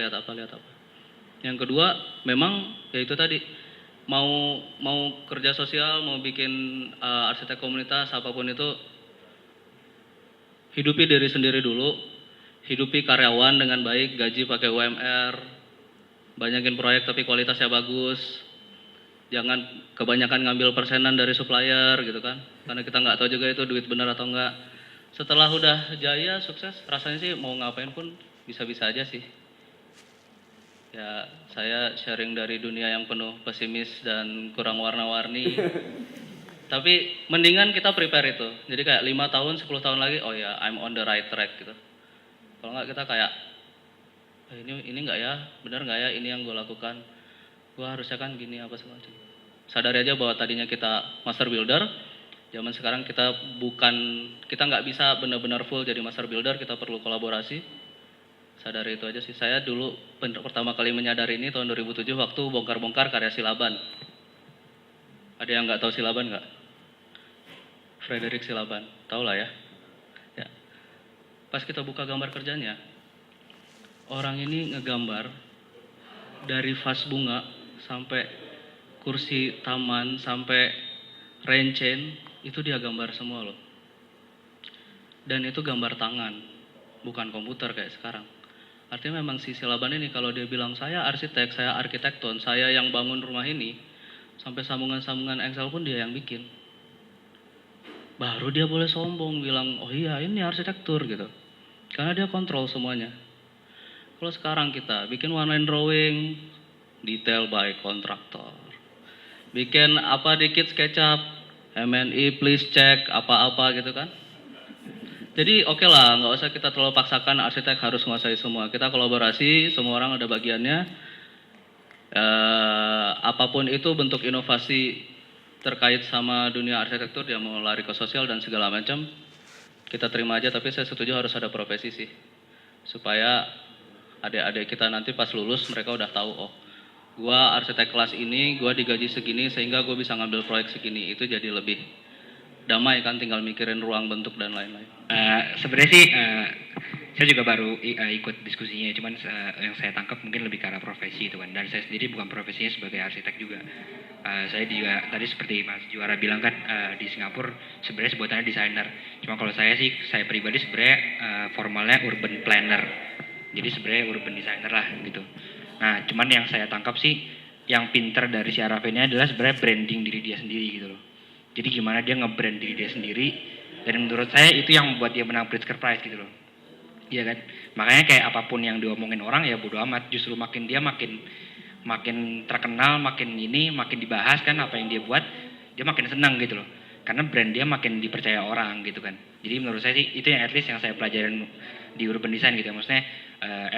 Yang kedua, memang ya itu tadi, mau kerja sosial, mau bikin arsitek komunitas apapun itu, hidupi diri sendiri dulu, hidupi karyawan dengan baik, gaji pakai UMR, banyakin proyek tapi kualitasnya bagus. Jangan kebanyakan ngambil persenan dari supplier gitu kan, karena kita nggak tahu juga itu duit benar atau enggak. setelah udah jaya, sukses, rasanya sih mau ngapain pun bisa-bisa aja sih. Ya, saya sharing dari dunia yang penuh pesimis dan kurang warna-warni. Tapi mendingan kita prepare itu. Jadi kayak 5 tahun, 10 tahun lagi, oh ya, I'm on the right track gitu. Kalau nggak kita kayak, ini nggak ya, benar nggak ya ini yang gue lakukan. Gue harusnya kan gini apa segala macam. Sadari aja bahwa tadinya kita master builder, zaman sekarang kita nggak bisa benar-benar full jadi master builder, kita perlu kolaborasi. Sadari itu aja sih. Saya dulu pertama kali menyadari ini tahun 2007 waktu bongkar-bongkar karya Silaban. Ada yang nggak tahu Silaban nggak? Frederick Silaban, tahu lah ya. Ya. Pas kita buka gambar kerjanya, orang ini ngegambar dari vas bunga sampai kursi taman sampai rencen itu dia gambar semua loh. Dan itu gambar tangan, bukan komputer kayak sekarang. Artinya memang si Silaban ini kalau dia bilang saya arsitek, saya arsitekton, saya yang bangun rumah ini, sampai sambungan-sambungan Excel pun dia yang bikin. Baru dia boleh sombong bilang, oh iya ini arsitektur gitu. Karena dia kontrol semuanya. Kalau sekarang kita bikin one line drawing, detail by kontraktor. Bikin apa dikit SketchUp, MNI please check, apa-apa gitu kan. Jadi oke lah, nggak usah kita terlalu paksakan arsitek harus menguasai semua. Kita kolaborasi, semua orang ada bagiannya. Apapun itu bentuk inovasi terkait sama dunia arsitektur, dia mau lari ke sosial dan segala macam, kita terima aja. Tapi saya setuju harus ada profesi sih, supaya adik-adik kita nanti pas lulus mereka udah tahu, oh gua arsitek kelas ini, gua digaji segini sehingga gua bisa ngambil proyek segini. Itu jadi lebih damai kan, tinggal mikirin ruang bentuk dan lain-lain. Sebenarnya sih saya juga baru ikut diskusinya, cuman yang saya tangkap mungkin lebih ke arah profesi itu kan. Dan saya sendiri bukan profesinya sebagai arsitek juga. Saya juga tadi seperti Mas Juara bilang kan, di Singapura sebenarnya sebutannya desainer. Cuma kalau saya sih, saya pribadi sebenarnya formalnya urban planner. Jadi sebenarnya urban designer lah gitu. Nah, cuman yang saya tangkap sih, yang pinter dari si Araf ini adalah sebenarnya branding diri dia sendiri gitu loh. Jadi gimana dia nge-brand diri dia sendiri, dan menurut saya itu yang membuat dia menang Pritzker Prize gitu loh. Iya kan? Makanya kayak apapun yang diomongin orang ya bodo amat, justru makin dia makin terkenal, makin dibahas kan apa yang dia buat, dia makin senang gitu loh. Karena brand dia makin dipercaya orang gitu kan. Jadi menurut saya sih itu yang at least yang saya pelajarin di urban design gitu ya. Maksudnya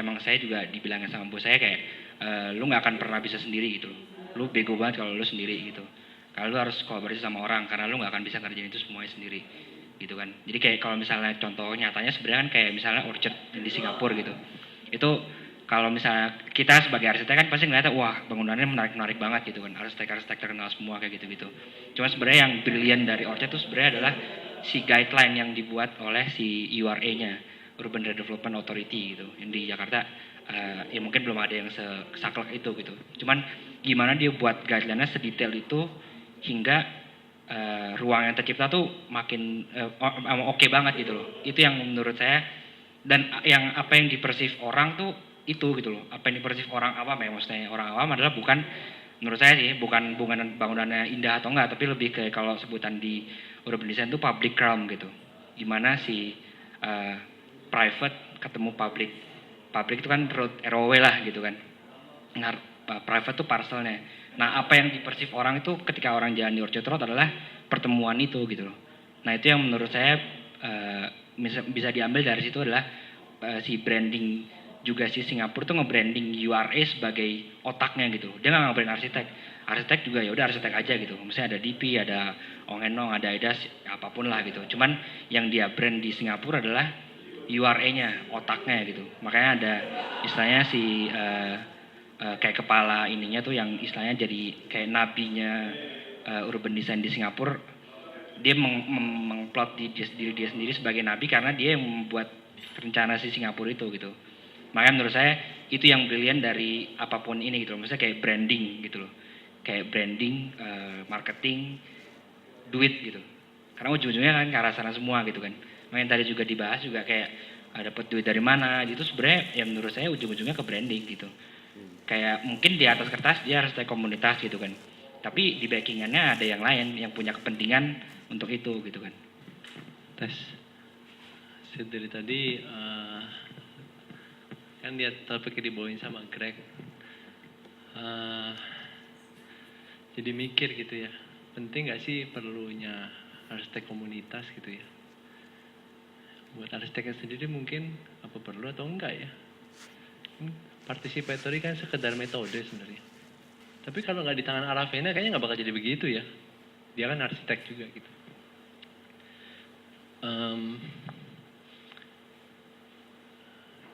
emang saya juga dibilangin sama bos saya kayak lu nggak akan pernah bisa sendiri gitu loh. Lu bego banget kalau lu sendiri gitu. Kalau lu harus kolaborasi sama orang, karena lu nggak akan bisa ngerjain itu semuanya sendiri, gitu kan. Jadi kayak kalau misalnya contoh nyatanya sebenarnya kan kayak misalnya Orchard di Singapura gitu. Itu kalau misalnya kita sebagai arsitek kan pasti ngeliatnya, wah bangunannya menarik banget gitu kan. Arsitek-arsitek terkenal semua kayak gitu-gitu. Cuma sebenarnya yang brilian dari Orchard itu sebenarnya adalah si guideline yang dibuat oleh si URA-nya, Urban Redevelopment Authority gitu. Yang di Jakarta ya mungkin belum ada yang sesaklek itu gitu. Cuman gimana dia buat guideline-nya sedetail itu hingga ruang yang tercipta tuh makin oke banget gitu loh. Itu yang menurut saya, dan yang apa yang dipersif orang tuh itu gitu loh. Apa yang dipersif orang awam ya, maksudnya orang awam adalah bukan, menurut saya sih bukan bangunannya indah atau enggak, tapi lebih kayak kalau sebutan di urban design itu public realm gitu. Gimana si private ketemu public. Public itu kan ROW lah gitu kan. Nah, private tuh parcelnya. Nah, apa yang dipersif orang itu ketika orang jalan di Orchard Road adalah pertemuan itu gitu loh. Nah, itu yang menurut saya bisa diambil dari situ adalah si branding juga si Singapura tuh nge-branding URA sebagai otaknya gitu. Dia nggak nge-brand arsitek. Arsitek juga ya udah arsitek aja gitu. Misalnya ada DP, ada Ong Enong, ada Aidas, apapun lah gitu. Cuman yang dia brand di Singapura adalah URA-nya, otaknya gitu. Makanya ada istilahnya si kayak kepala ininya tuh yang istilahnya jadi kayak nabinya urban design di Singapura. Dia mengplot diri dia sendiri sebagai nabi karena dia yang membuat rencana si Singapura itu gitu. Makanya menurut saya itu yang brilian dari apapun ini gitu loh. Maksudnya kayak branding gitu loh. Kayak branding, marketing, duit gitu. Karena ujung-ujungnya kan ke arah sana semua gitu kan. Makanya tadi juga dibahas juga kayak dapat duit dari mana gitu. Sebenarnya yang menurut saya ujung-ujungnya ke branding gitu. Kayak mungkin di atas kertas dia harus dari komunitas gitu kan. Tapi di backingannya ada yang lain yang punya kepentingan untuk itu gitu kan. Tes. dari tadi kan lihat topiknya dibawain sama Greg. Jadi mikir gitu ya, penting nggak sih perlunya arsitek komunitas gitu ya? Buat arsiteknya sendiri mungkin apa perlu atau enggak ya? Participatory kan sekedar metode sebenarnya. Tapi kalau nggak di tangan Aravena kayaknya nggak bakal jadi begitu ya. Dia kan arsitek juga gitu.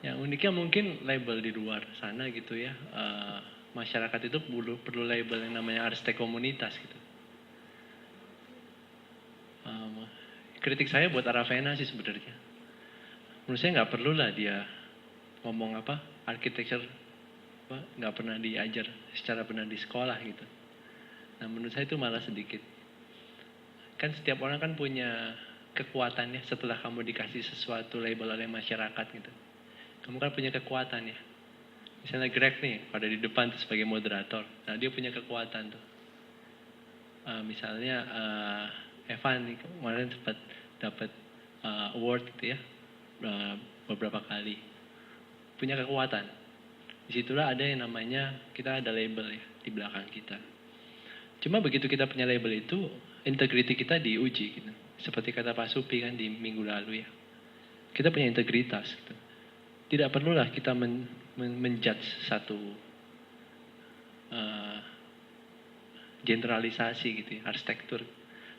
Yang uniknya mungkin label di luar sana gitu ya. Masyarakat itu perlu label yang namanya arsitek komunitas gitu. Kritik saya buat Aravena sih sebenarnya. Menurut saya nggak perlu lah dia ngomong architecture nggak pernah diajar secara benar di sekolah gitu. Nah menurut saya itu malah sedikit. Kan setiap orang kan punya kekuatannya setelah kamu dikasih sesuatu label oleh masyarakat gitu. Kamu kan punya kekuatan ya. Misalnya Greg nih pada di depan tuh sebagai moderator. Nah dia punya kekuatan tuh. Misalnya Evan nih kemarin sempat dapat award gitu ya beberapa kali. Punya kekuatan. Disitulah ada yang namanya kita ada label ya di belakang kita. Cuma begitu kita punya label itu, integriti kita diuji gitu. Seperti kata Pak Supi kan di minggu lalu ya. Kita punya integritas gitu. Tidak perlulah kita menjudge satu generalisasi gitu ya, arsitektur.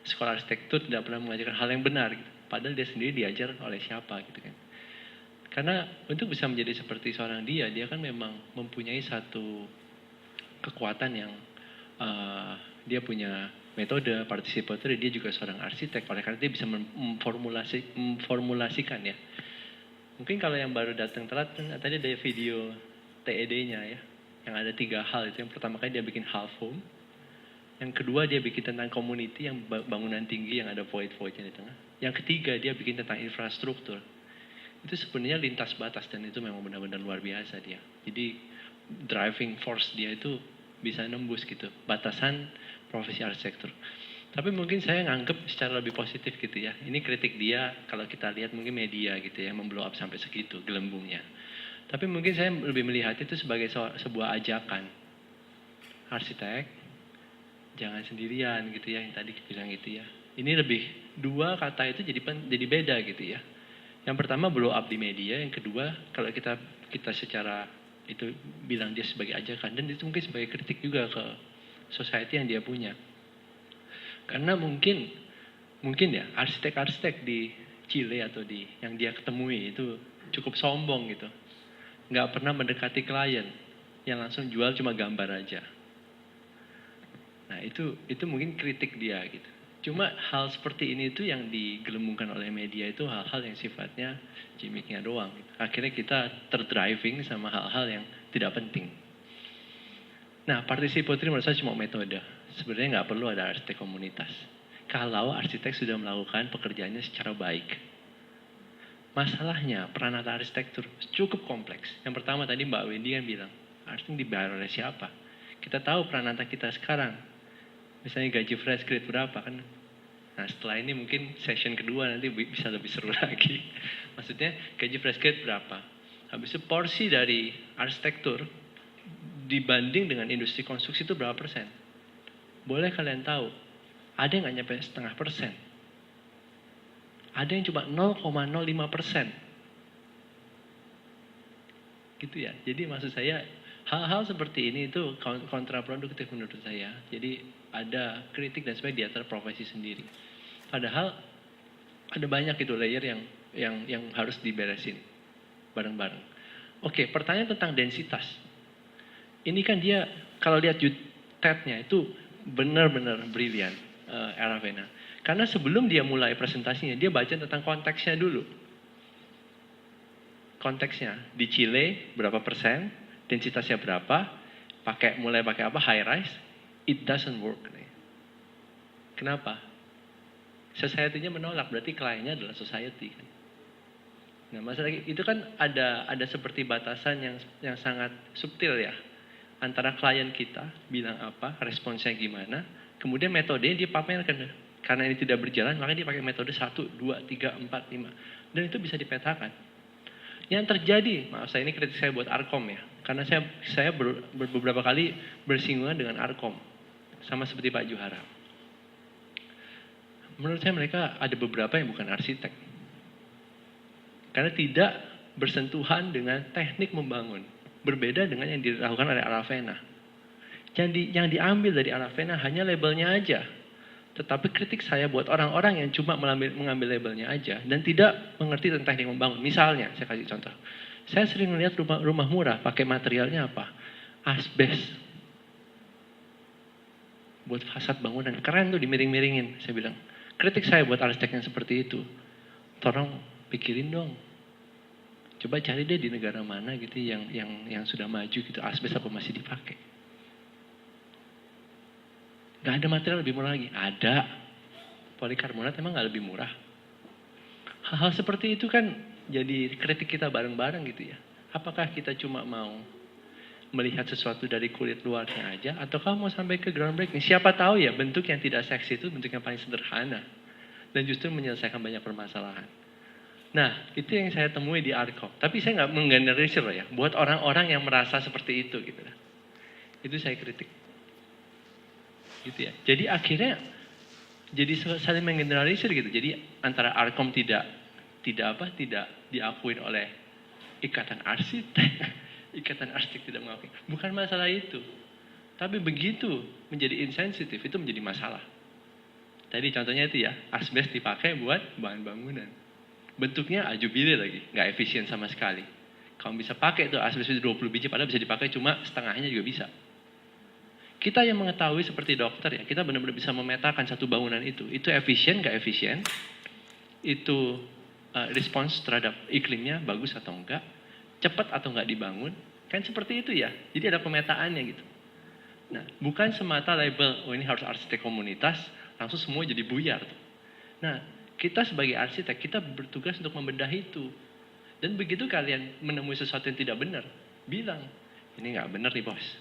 Sekolah arsitektur tidak pernah mengajarkan hal yang benar gitu. Padahal dia sendiri diajar oleh siapa gitu kan. Karena untuk bisa menjadi seperti seorang dia kan memang mempunyai satu kekuatan yang dia punya metode participatory, dia juga seorang arsitek, oleh karena dia bisa memformulasikan ya. Mungkin kalau yang baru datang telat kan tadi ada video TED-nya ya, yang ada 3 hal itu. Yang pertama kali dia bikin half home, yang kedua dia bikin tentang community yang bangunan tinggi yang ada void-voidnya di tengah, yang ketiga dia bikin tentang infrastruktur. Itu sebenarnya lintas batas dan itu memang benar-benar luar biasa dia. Jadi driving force dia itu bisa nembus gitu batasan profesi arsitektur. Tapi mungkin saya nganggep secara lebih positif gitu ya. Ini kritik dia kalau kita lihat mungkin media gitu ya memblow up sampai segitu gelembungnya. Tapi mungkin saya lebih melihat itu sebagai sebuah ajakan. Arsitek jangan sendirian gitu ya yang tadi bilang gitu ya. Ini lebih 2 kata itu jadi beda gitu ya. Yang pertama blow up di media, yang kedua kalau kita secara itu bilang dia sebagai ajakan dan itu mungkin sebagai kritik juga ke society yang dia punya. Karena mungkin ya arsitek-arsitek di Chile atau di yang dia ketemui itu cukup sombong gitu. Nggak pernah mendekati klien yang langsung jual cuma gambar aja. Nah itu mungkin kritik dia gitu. Cuma hal seperti ini itu yang digelembungkan oleh media itu hal-hal yang sifatnya gimmicknya doang. Akhirnya kita terdriving sama hal-hal yang tidak penting. Nah, participatory menurut saya cuma metode. Sebenarnya nggak perlu ada arsitek komunitas. Kalau arsitek sudah melakukan pekerjaannya secara baik. Masalahnya peranata arsitektur cukup kompleks. Yang pertama tadi Mbak Wendy kan bilang, arsitek dibayar oleh siapa? Kita tahu peranata kita sekarang. Misalnya gaji fresh grade berapa kan? Nah setelah ini mungkin session kedua nanti bisa lebih seru lagi. Maksudnya gaji fresh grade berapa? Habis itu porsi dari arsitektur dibanding dengan industri konstruksi itu berapa persen? Boleh kalian tahu? Ada yang nggak nyampe 0,5%. Ada yang cuma 0,05%. Gitu ya. Jadi maksud saya hal-hal seperti ini itu kontraproduktif menurut saya. Jadi ada kritik dan sebagainya di antara profesi sendiri. Padahal ada banyak itu layer yang harus diberesin bareng-bareng. Oke, pertanyaan tentang densitas. Ini kan dia kalau lihat TED-nya itu benar-benar brilian Aravena. Karena sebelum dia mulai presentasinya dia baca tentang konteksnya dulu. Konteksnya di Chile berapa persen, densitasnya berapa, mulai pakai apa, high rise, it doesn't work. Kenapa? Society-nya menolak, berarti kliennya adalah society. Nah, masalah itu kan ada seperti batasan yang sangat subtil ya, antara klien kita bilang apa, responsnya gimana, kemudian metodenya dia pamerkan Karena ini tidak berjalan, maka dia pakai metode 1, 2, 3, 4, 5. Dan itu bisa dipetakan. Yang terjadi, maaf saya ini kritik saya buat Arkom ya. Karena saya beberapa kali bersinggungan dengan Arkom. Sama seperti Pak Juhara. Menurut saya mereka ada beberapa yang bukan arsitek. Karena tidak bersentuhan dengan teknik membangun. Berbeda dengan yang dilakukan oleh Aravena. Yang diambil dari Aravena hanya labelnya aja. Tetapi kritik saya buat orang-orang yang cuma mengambil labelnya aja dan tidak mengerti tentang teknik membangun. Misalnya, saya kasih contoh. Saya sering melihat rumah murah pakai materialnya apa? Asbes. Buat fasad bangunan. Keren tuh dimiring-miringin. Saya bilang, kritik saya buat arsitek yang seperti itu. Tolong pikirin dong. Coba cari deh di negara mana gitu yang sudah maju gitu. Asbes apa masih dipakai. Gak ada material lebih murah lagi. Ada. Polikarbonat emang gak lebih murah. Hal-hal seperti itu kan jadi kritik kita bareng-bareng gitu ya. Apakah kita cuma mau melihat sesuatu dari kulit luarnya aja, ataukah mau sampai ke groundbreaking? Siapa tahu ya bentuk yang tidak seksi itu bentuk yang paling sederhana. Dan justru menyelesaikan banyak permasalahan. Nah, itu yang saya temui di Arkom. Tapi saya nggak menggeneralisir loh ya. Buat orang-orang yang merasa seperti itu gitu. Itu saya kritik. Gitu ya. Jadi akhirnya jadi saling menggeneralisir gitu. Jadi antara Arkom tidak diakuin oleh ikatan arsitek. Ikatan arsitek tidak mengakui. Bukan masalah itu. Tapi begitu menjadi insensitif itu menjadi masalah. Tadi contohnya itu ya, asbes dipakai buat bahan bangunan. Bentuknya ajubile lagi, nggak efisien sama sekali. Kamu bisa pakai tuh asbes 20 biji padahal bisa dipakai cuma setengahnya juga bisa. Kita yang mengetahui seperti dokter ya, kita benar-benar bisa memetakan satu bangunan itu. Itu efisien, nggak efisien. Itu respons terhadap iklimnya bagus atau enggak. Cepat atau enggak dibangun. Kan seperti itu ya. Jadi ada pemetaannya gitu. Nah, bukan semata label, oh ini harus arsitek komunitas, langsung semua jadi buyar. Nah, kita sebagai arsitek, kita bertugas untuk membedah itu. Dan begitu kalian menemui sesuatu yang tidak benar, bilang, ini nggak benar nih bos.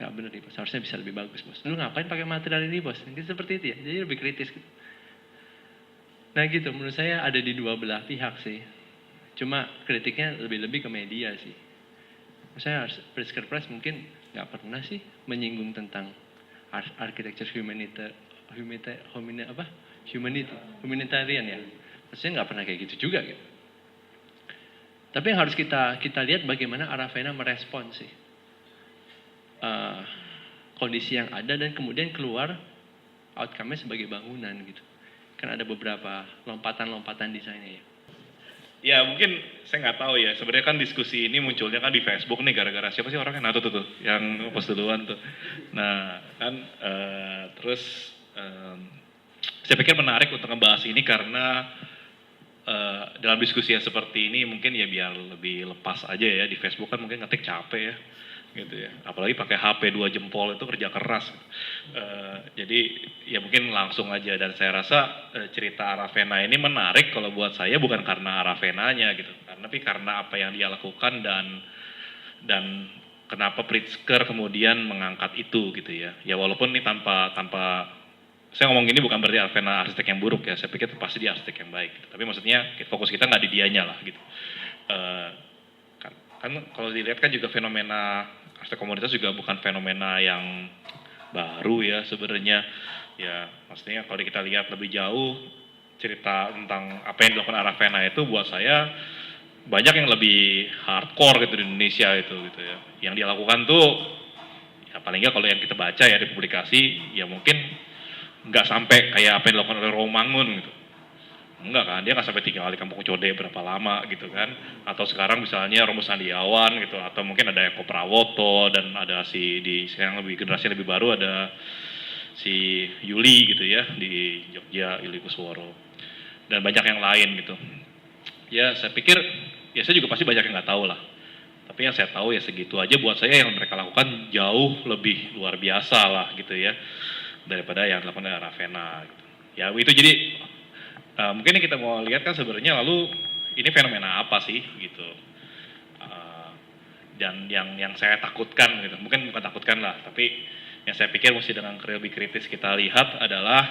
Nggak benar nih bos, harusnya bisa lebih bagus bos. Lu ngapain pakai material ini bos? Gitu, seperti itu ya, jadi lebih kritis gitu. Nah gitu, menurut saya ada di dua belah pihak sih. Cuma kritiknya lebih-lebih ke media sih. Saya Pritzker Press mungkin nggak pernah sih menyinggung tentang architecture humanitarian ya. Maksudnya nggak pernah kayak gitu juga gitu. Tapi yang harus kita lihat bagaimana Aravena merespon sih. Kondisi yang ada dan kemudian keluar outcome-nya sebagai bangunan gitu. Kan ada beberapa lompatan-lompatan desainnya ya. Ya mungkin saya nggak tahu ya. Sebenarnya kan diskusi ini munculnya kan di Facebook nih gara-gara siapa sih orang yang nato tuh yang post duluan tuh. Nah kan terus saya pikir menarik untuk ngebahas ini karena dalam diskusi yang seperti ini mungkin ya biar lebih lepas aja ya. Di Facebook kan mungkin ngetik capek ya. Gitu ya. Apalagi pakai HP 2 jempol itu kerja keras. Jadi ya mungkin langsung aja dan saya rasa cerita Aravena ini menarik kalau buat saya bukan karena Aravenanya gitu, tapi karena apa yang dia lakukan dan kenapa Pritzker kemudian mengangkat itu gitu ya. Ya walaupun ini tanpa saya ngomong gini bukan berarti Aravena arsitek yang buruk ya. Saya pikir pasti dia arsitek yang baik. Gitu. Tapi maksudnya fokus kita nggak di dianya lah gitu. Kan kalau dilihat kan juga fenomena arsitek komunitas juga bukan fenomena yang baru ya sebenarnya. Ya maksudnya kalau kita lihat lebih jauh cerita tentang apa yang dilakukan Aravena itu buat saya banyak yang lebih hardcore gitu di Indonesia itu gitu ya. Yang dia lakukan tuh ya paling nggak kalau yang kita baca ya di publikasi ya mungkin nggak sampai kayak apa yang dilakukan oleh Romangun gitu. Enggak kan, dia nggak sampai tinggal di Kampung Code berapa lama gitu kan. Atau sekarang misalnya Romo Sandiawan gitu, atau mungkin ada Eko Prawoto, dan ada sekarang generasi lebih baru ada si Yuli gitu ya, di Jogja, Yuli Kusworo. Dan banyak yang lain gitu. Ya saya pikir, ya saya juga pasti banyak yang nggak tahu lah. Tapi yang saya tahu ya segitu aja buat saya yang mereka lakukan jauh lebih luar biasa lah gitu ya. Daripada yang dilakukan oleh Aravena gitu. Ya itu jadi mungkin yang kita mau lihat kan sebenarnya lalu ini fenomena apa sih gitu. Dan yang saya takutkan gitu, mungkin bukan takutkan lah, tapi yang saya pikir mesti dengan lebih kritis kita lihat adalah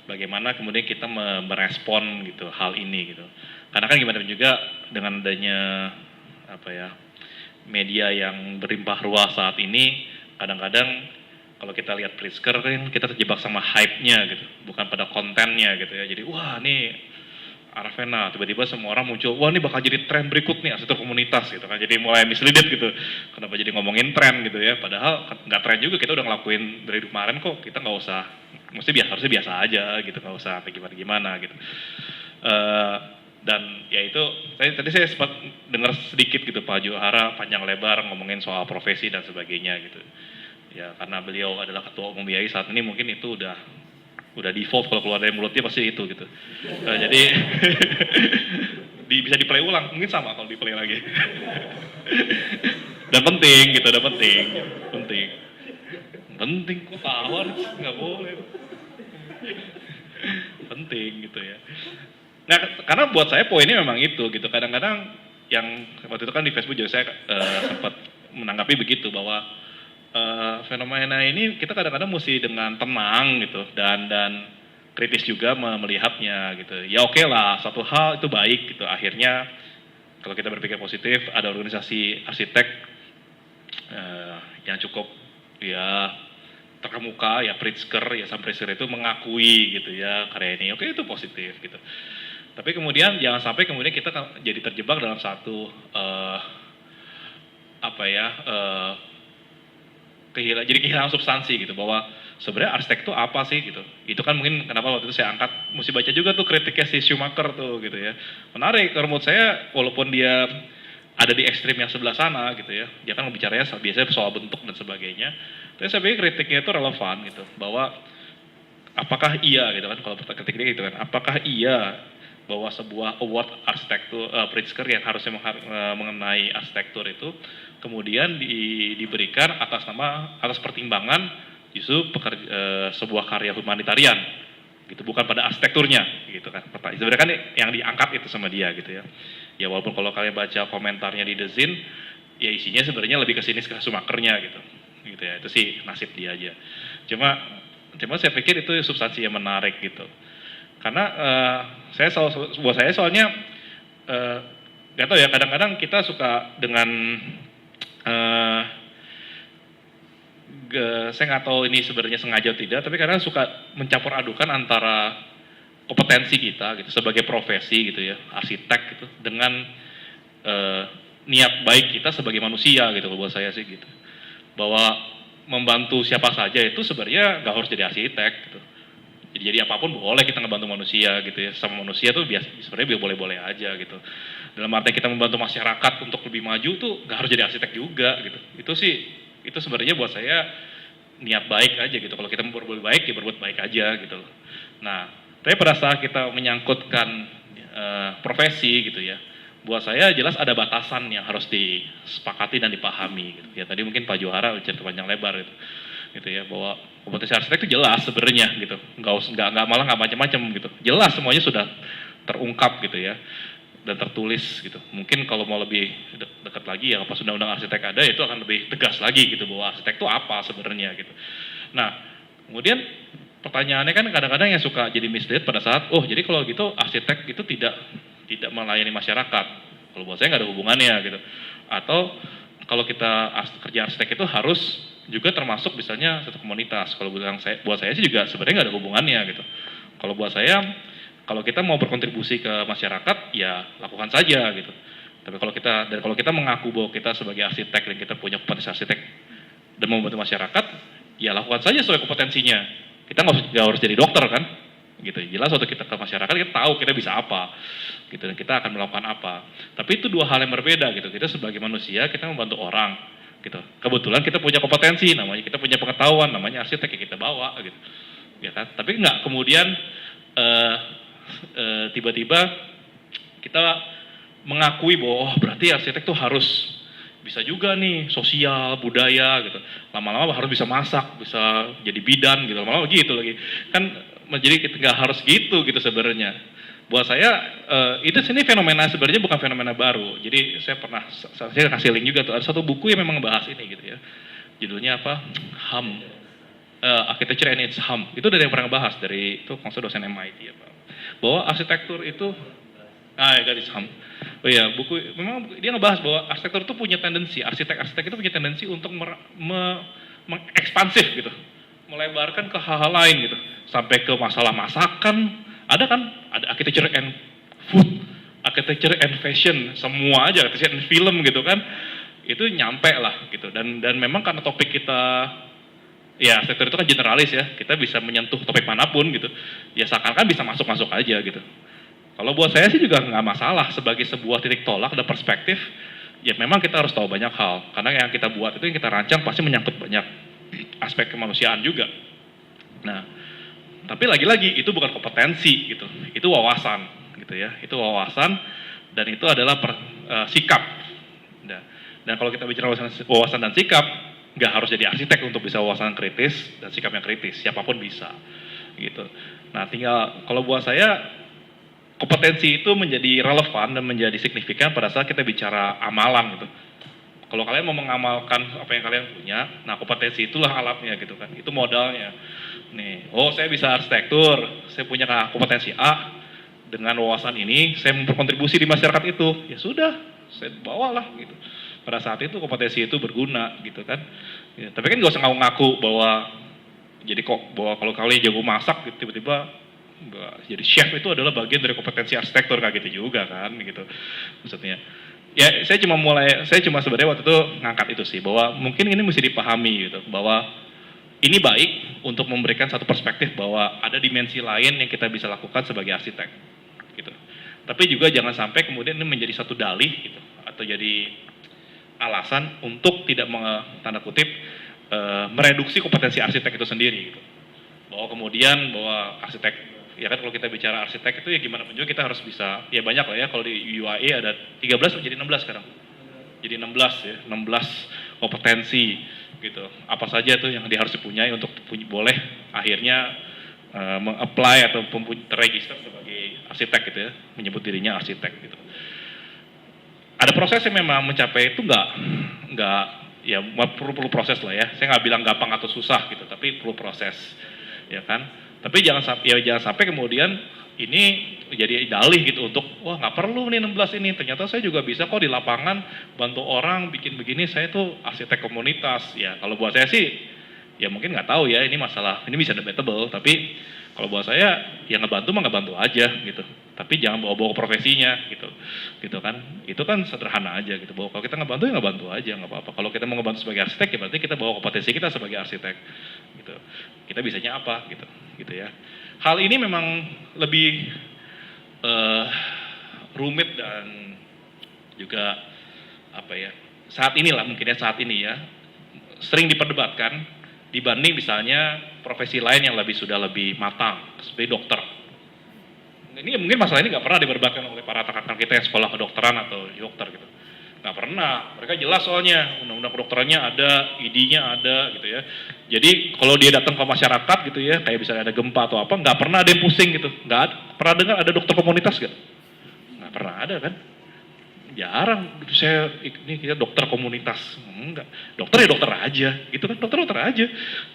bagaimana kemudian kita merespon gitu hal ini gitu. Karena kan gimana juga dengan adanya apa ya media yang berlimpah ruah saat ini, kadang-kadang kalau kita lihat Pritzker kan kita terjebak sama hype-nya gitu, bukan pada kontennya gitu ya. Jadi wah nih Aravena, tiba-tiba semua orang muncul, wah ini bakal jadi tren berikut nih arsitektur komunitas gitu kan. Jadi mulai misleaded gitu, kenapa jadi ngomongin tren gitu ya, padahal nggak tren juga, kita udah ngelakuin dari kemarin kok, kita nggak usah, harusnya biasa aja gitu, nggak usah apa gimana-gimana gitu. Dan ya itu, tadi saya sempat dengar sedikit gitu Pak Johara panjang lebar ngomongin soal profesi dan sebagainya gitu. Ya karena beliau adalah ketua umum BIAI saat ini, mungkin itu udah default kalau keluar dari mulutnya pasti itu gitu. Jadi bisa di-play ulang, mungkin sama kalau di-play lagi. Dan penting gitu, penting kok tawar, nggak boleh. Penting gitu ya. Nah, karena buat saya poinnya memang itu gitu. Kadang-kadang yang waktu itu kan di Facebook juga saya sempat menanggapi begitu bahwa fenomena ini kita kadang-kadang mesti dengan tenang gitu dan kritis juga melihatnya gitu. Ya oke lah, satu hal itu baik gitu. Akhirnya kalau kita berpikir positif, ada organisasi arsitek yang cukup ya terkemuka ya Pritzker ya, Sam Pritzker itu mengakui gitu ya karya ini. Oke, itu positif gitu. Tapi kemudian jangan sampai kemudian kita jadi terjebak dalam satu jadi kehilangan substansi gitu, bahwa sebenarnya arsitek itu apa sih gitu. Itu kan mungkin kenapa waktu itu saya angkat, mesti baca juga tuh kritiknya si Schumacher tuh gitu ya. Menarik, kalau menurut saya walaupun dia ada di ekstrim yang sebelah sana gitu ya, dia kan bicaranya biasanya soal bentuk dan sebagainya. Tapi saya pikir kritiknya itu relevan gitu, bahwa apakah iya gitu kan, kalau kritiknya gitu kan, apakah iya bahwa sebuah award arsitektur Pritzker yang harusnya mengenai arsitektur itu kemudian diberikan atas pertimbangan justru sebuah karya humanitarian gitu, bukan pada arsitekturnya gitu kan. Sebenarnya kan yang diangkat itu sama dia gitu ya. Ya walaupun kalau kalian baca komentarnya di The Zin, ya isinya sebenarnya lebih ke sini ke Schumachernya gitu ya. Itu sih nasib dia aja. Cuma saya pikir itu substansi yang menarik gitu. Karena buat saya soalnya nggak tahu ya, kadang-kadang kita suka dengan saya nggak tahu ini sebenarnya sengaja atau tidak, tapi kadang suka mencampur adukan antara kompetensi kita gitu sebagai profesi gitu ya, arsitek gitu, dengan niat baik kita sebagai manusia gitu. Buat saya sih gitu, bahwa membantu siapa saja itu sebenarnya nggak harus jadi arsitek gitu. Jadi apapun boleh kita ngebantu manusia gitu ya, sama manusia tuh sebenarnya boleh-boleh aja gitu. Dalam arti kita membantu masyarakat untuk lebih maju tuh nggak harus jadi arsitek juga gitu. Itu sebenarnya buat saya niat baik aja gitu. Kalau kita mau berbuat baik ya berbuat baik aja gitu. Nah, tapi pada saat kita menyangkutkan profesi gitu ya, buat saya jelas ada batasan yang harus disepakati dan dipahami gitu. Ya tadi mungkin Pak Johara cerita panjang lebar gitu ya, bahwa kompetensi arsitek itu jelas sebenarnya gitu, nggak malah nggak macam-macam gitu, jelas semuanya sudah terungkap gitu ya dan tertulis gitu. Mungkin kalau mau lebih dekat lagi ya pas undang-undang arsitek ada, itu akan lebih tegas lagi gitu bahwa arsitek itu apa sebenarnya gitu. Nah kemudian pertanyaannya kan kadang-kadang yang suka jadi mislead pada saat jadi kalau gitu arsitek itu tidak melayani masyarakat. Kalau buat saya nggak ada hubungannya gitu. Atau kalau kita kerja arsitek itu harus juga termasuk misalnya satu komunitas. Kalau buat saya sih juga sebenarnya nggak ada hubungannya gitu. Kalau buat saya, kalau kita mau berkontribusi ke masyarakat ya lakukan saja gitu. Tapi kalau kita mengaku bahwa kita sebagai arsitek dan kita punya kompetensi arsitek dan membantu masyarakat, ya lakukan saja sesuai kompetensinya. Kita nggak harus jadi dokter kan, gitu. Jelas waktu kita ke masyarakat kita tahu kita bisa apa, gitu. Dan kita akan melakukan apa. Tapi itu dua hal yang berbeda gitu. Kita sebagai manusia kita membantu orang. Gitu. Kebetulan kita punya kompetensi, namanya kita punya pengetahuan, namanya arsitek yang kita bawa, gitu, ya kan? Tapi nggak kemudian tiba-tiba kita mengakui bahwa berarti arsitek tuh harus bisa juga nih sosial, budaya, gitu. Lama-lama harus bisa masak, bisa jadi bidan, gitu. Lama-lama gitu lagi, kan? Jadi kita nggak harus gitu sebenarnya. Buat saya itu sini fenomena sebenarnya bukan fenomena baru. Jadi saya kasih link juga tuh, ada satu buku yang memang bahas ini gitu ya. Judulnya apa? HAM, Architecture and its Hum. Itu dari yang pernah bahas dari itu konsep dosen MIT ya Pak. Bahwa arsitektur itu its Hum. Oh iya, buku memang dia ngebahas bahwa arsitektur itu punya tendensi, arsitek itu punya tendensi untuk mengekspansif gitu. Melebarkan ke hal-hal lain gitu. Sampai ke masalah masakan, ada architecture and food, architecture and fashion, semua aja, architecture and film gitu kan. Itu nyampe lah gitu. Dan memang karena topik kita ya arsitektur itu kan generalis ya, kita bisa menyentuh topik manapun gitu. Ya seakan-akan bisa masuk-masuk aja gitu. Kalau buat saya sih juga nggak masalah sebagai sebuah titik tolak dan perspektif. Ya memang kita harus tahu banyak hal. Karena yang kita buat itu, yang kita rancang pasti menyangkut banyak aspek kemanusiaan juga. Nah, tapi lagi-lagi itu bukan kompetensi gitu. Itu wawasan gitu ya. Itu wawasan dan itu adalah sikap. Dan kalau kita bicara wawasan dan sikap, nggak harus jadi arsitek untuk bisa wawasan kritis dan sikap yang kritis. Siapapun bisa gitu. Nah, tinggal kalau buat saya kompetensi itu menjadi relevan dan menjadi signifikan pada saat kita bicara amalan gitu. Kalau kalian mau mengamalkan apa yang kalian punya, nah kompetensi itulah alatnya gitu kan. Itu modalnya. Nih, saya bisa arsitektur, saya punya kompetensi A, dengan wawasan ini saya berkontribusi di masyarakat itu. Ya sudah, saya bawalah gitu. Pada saat itu kompetensi itu berguna gitu kan. Ya, tapi kan gak usah ngaku-ngaku bahwa kalau kalian jago masak gitu, tiba-tiba jadi chef itu adalah bagian dari kompetensi arsitektur kayak gitu juga kan gitu maksudnya. Ya saya cuma sebenarnya waktu itu ngangkat itu sih bahwa mungkin ini mesti dipahami gitu bahwa ini baik untuk memberikan satu perspektif bahwa ada dimensi lain yang kita bisa lakukan sebagai arsitek gitu. Tapi juga jangan sampai kemudian ini menjadi satu dalih gitu atau jadi alasan untuk tidak tanda kutip mereduksi kompetensi arsitek itu sendiri gitu. Bahwa arsitek ya kan kalau kita bicara arsitek itu ya gimana pun juga kita harus bisa, ya banyak lah ya, kalau di UAE ada 13 menjadi 16 sekarang. Jadi 16 ya, 16 kompetensi gitu. Apa saja itu yang dia harus dipunyai untuk boleh akhirnya meng-apply atau terregister sebagai arsitek gitu ya, menyebut dirinya arsitek gitu. Ada proses yang memang mencapai itu nggak ya perlu proses lah ya. Saya nggak bilang gampang atau susah gitu, tapi perlu proses ya kan. Tapi jangan sampai kemudian ini jadi dalih gitu untuk wah nggak perlu nih 16 ini, ternyata saya juga bisa kok di lapangan bantu orang bikin begini, saya tuh arsitek komunitas. Ya kalau buat saya sih ya mungkin nggak tahu ya, ini masalah, ini bisa debatable, tapi kalau buat saya ya ngebantu mah ngebantu aja gitu, tapi jangan bawa-bawa profesinya gitu kan. Itu kan sederhana aja gitu, bahwa kalau kita ngebantu ya ngebantu aja, nggak apa-apa. Kalau kita mau ngebantu sebagai arsitek ya berarti kita bawa kompetensi kita sebagai arsitek gitu. Kita bisanya apa gitu ya. Hal ini memang lebih rumit dan juga apa ya, saat ini sering diperdebatkan dibanding misalnya profesi lain yang sudah lebih matang seperti dokter. Ini mungkin masalah ini nggak pernah diperdebatkan oleh para rekan-rekan kita yang sekolah kedokteran atau dokter gitu. Nggak pernah, mereka jelas soalnya undang-undang kedokterannya ada, ID-nya ada gitu ya. Jadi kalau dia datang ke masyarakat gitu ya, kayak misalnya ada gempa atau apa, nggak pernah ada yang pusing gitu. Pernah dengar ada dokter komunitas nggak? Nggak pernah ada kan? Jarang. Kita dokter komunitas, enggak. Dokter ya dokter aja, gitu kan? Dokter aja.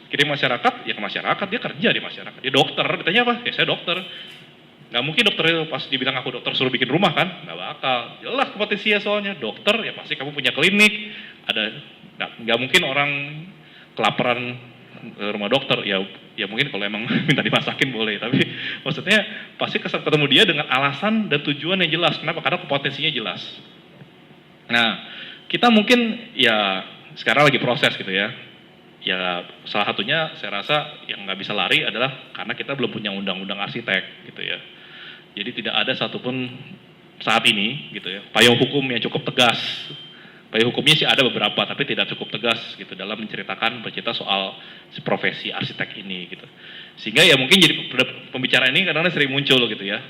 Kirim masyarakat, ya ke masyarakat, dia kerja di masyarakat. Dia dokter, ditanya apa? Ya saya dokter. Nggak mungkin dokter itu pas dibilang aku dokter suruh bikin rumah kan? Nggak bakal. Jelas kompetensinya soalnya. Dokter ya pasti kamu punya klinik. Nggak mungkin orang kelaparan ke rumah dokter. Ya mungkin kalau emang minta dimasakin boleh. Tapi maksudnya pasti ketemu dia dengan alasan dan tujuan yang jelas. Kenapa? Karena kompetensinya jelas. Nah kita mungkin ya sekarang lagi proses gitu ya. Ya salah satunya saya rasa yang nggak bisa lari adalah karena kita belum punya undang-undang arsitek gitu ya. Jadi tidak ada satupun saat ini gitu ya payung hukum yang cukup tegas. Payung hukumnya sih ada beberapa tapi tidak cukup tegas gitu dalam bercerita soal profesi arsitek ini gitu. Sehingga ya mungkin jadi pembicaraan ini kadang-kadang sering muncul gitu ya.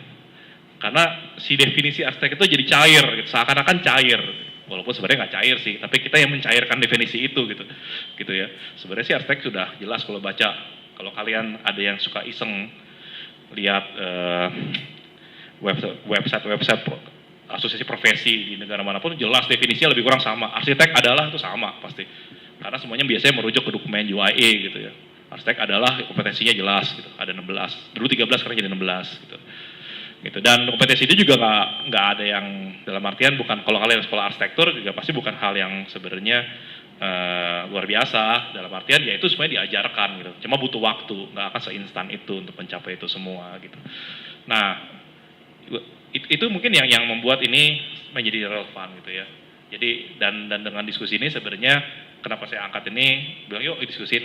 Karena si definisi arsitek itu jadi cair gitu, seakan-akan cair. Walaupun sebenarnya nggak cair sih, tapi kita yang mencairkan definisi itu gitu ya. Sebenarnya sih arsitek sudah jelas kalau baca. Kalau kalian ada yang suka iseng lihat website asosiasi profesi di negara manapun, jelas definisinya lebih kurang sama. Arsitek adalah itu sama pasti. Karena semuanya biasanya merujuk ke dokumen UIA gitu ya. arsitek adalah kompetensinya jelas gitu, ada 16, dulu 13 sekarang jadi 16 gitu. Gitu. Dan kompetensi itu juga nggak ada yang dalam artian bukan, kalau kalian sekolah arsitektur juga pasti bukan hal yang sebenarnya luar biasa, dalam artian ya itu semuanya diajarkan gitu, cuma butuh waktu, nggak akan seinstan itu untuk mencapai itu semua gitu. Nah itu mungkin yang membuat ini menjadi relevan gitu ya. Jadi dan dengan diskusi ini sebenarnya kenapa saya angkat ini, bilang yuk diskusin,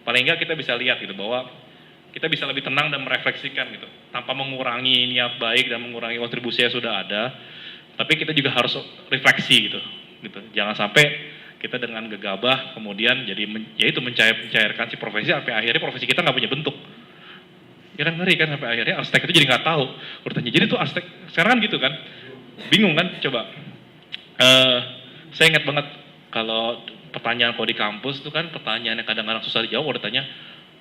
paling nggak kita bisa lihat gitu bahwa kita bisa lebih tenang dan merefleksikan gitu, tanpa mengurangi niat baik dan mengurangi kontribusi yang sudah ada, tapi kita juga harus refleksi gitu. Jangan sampai kita dengan gegabah kemudian jadi yaitu mencairkan si profesi sampai akhirnya profesi kita nggak punya bentuk. Ya kan ngeri kan, sampai akhirnya arsitek itu jadi nggak tahu urutannya. Jadi tuh arsitek sekarang kan gitu kan, bingung kan, coba. Saya ingat banget kalau pertanyaan kalau di kampus itu kan pertanyaannya kadang-kadang susah dijawab. Kalau ditanya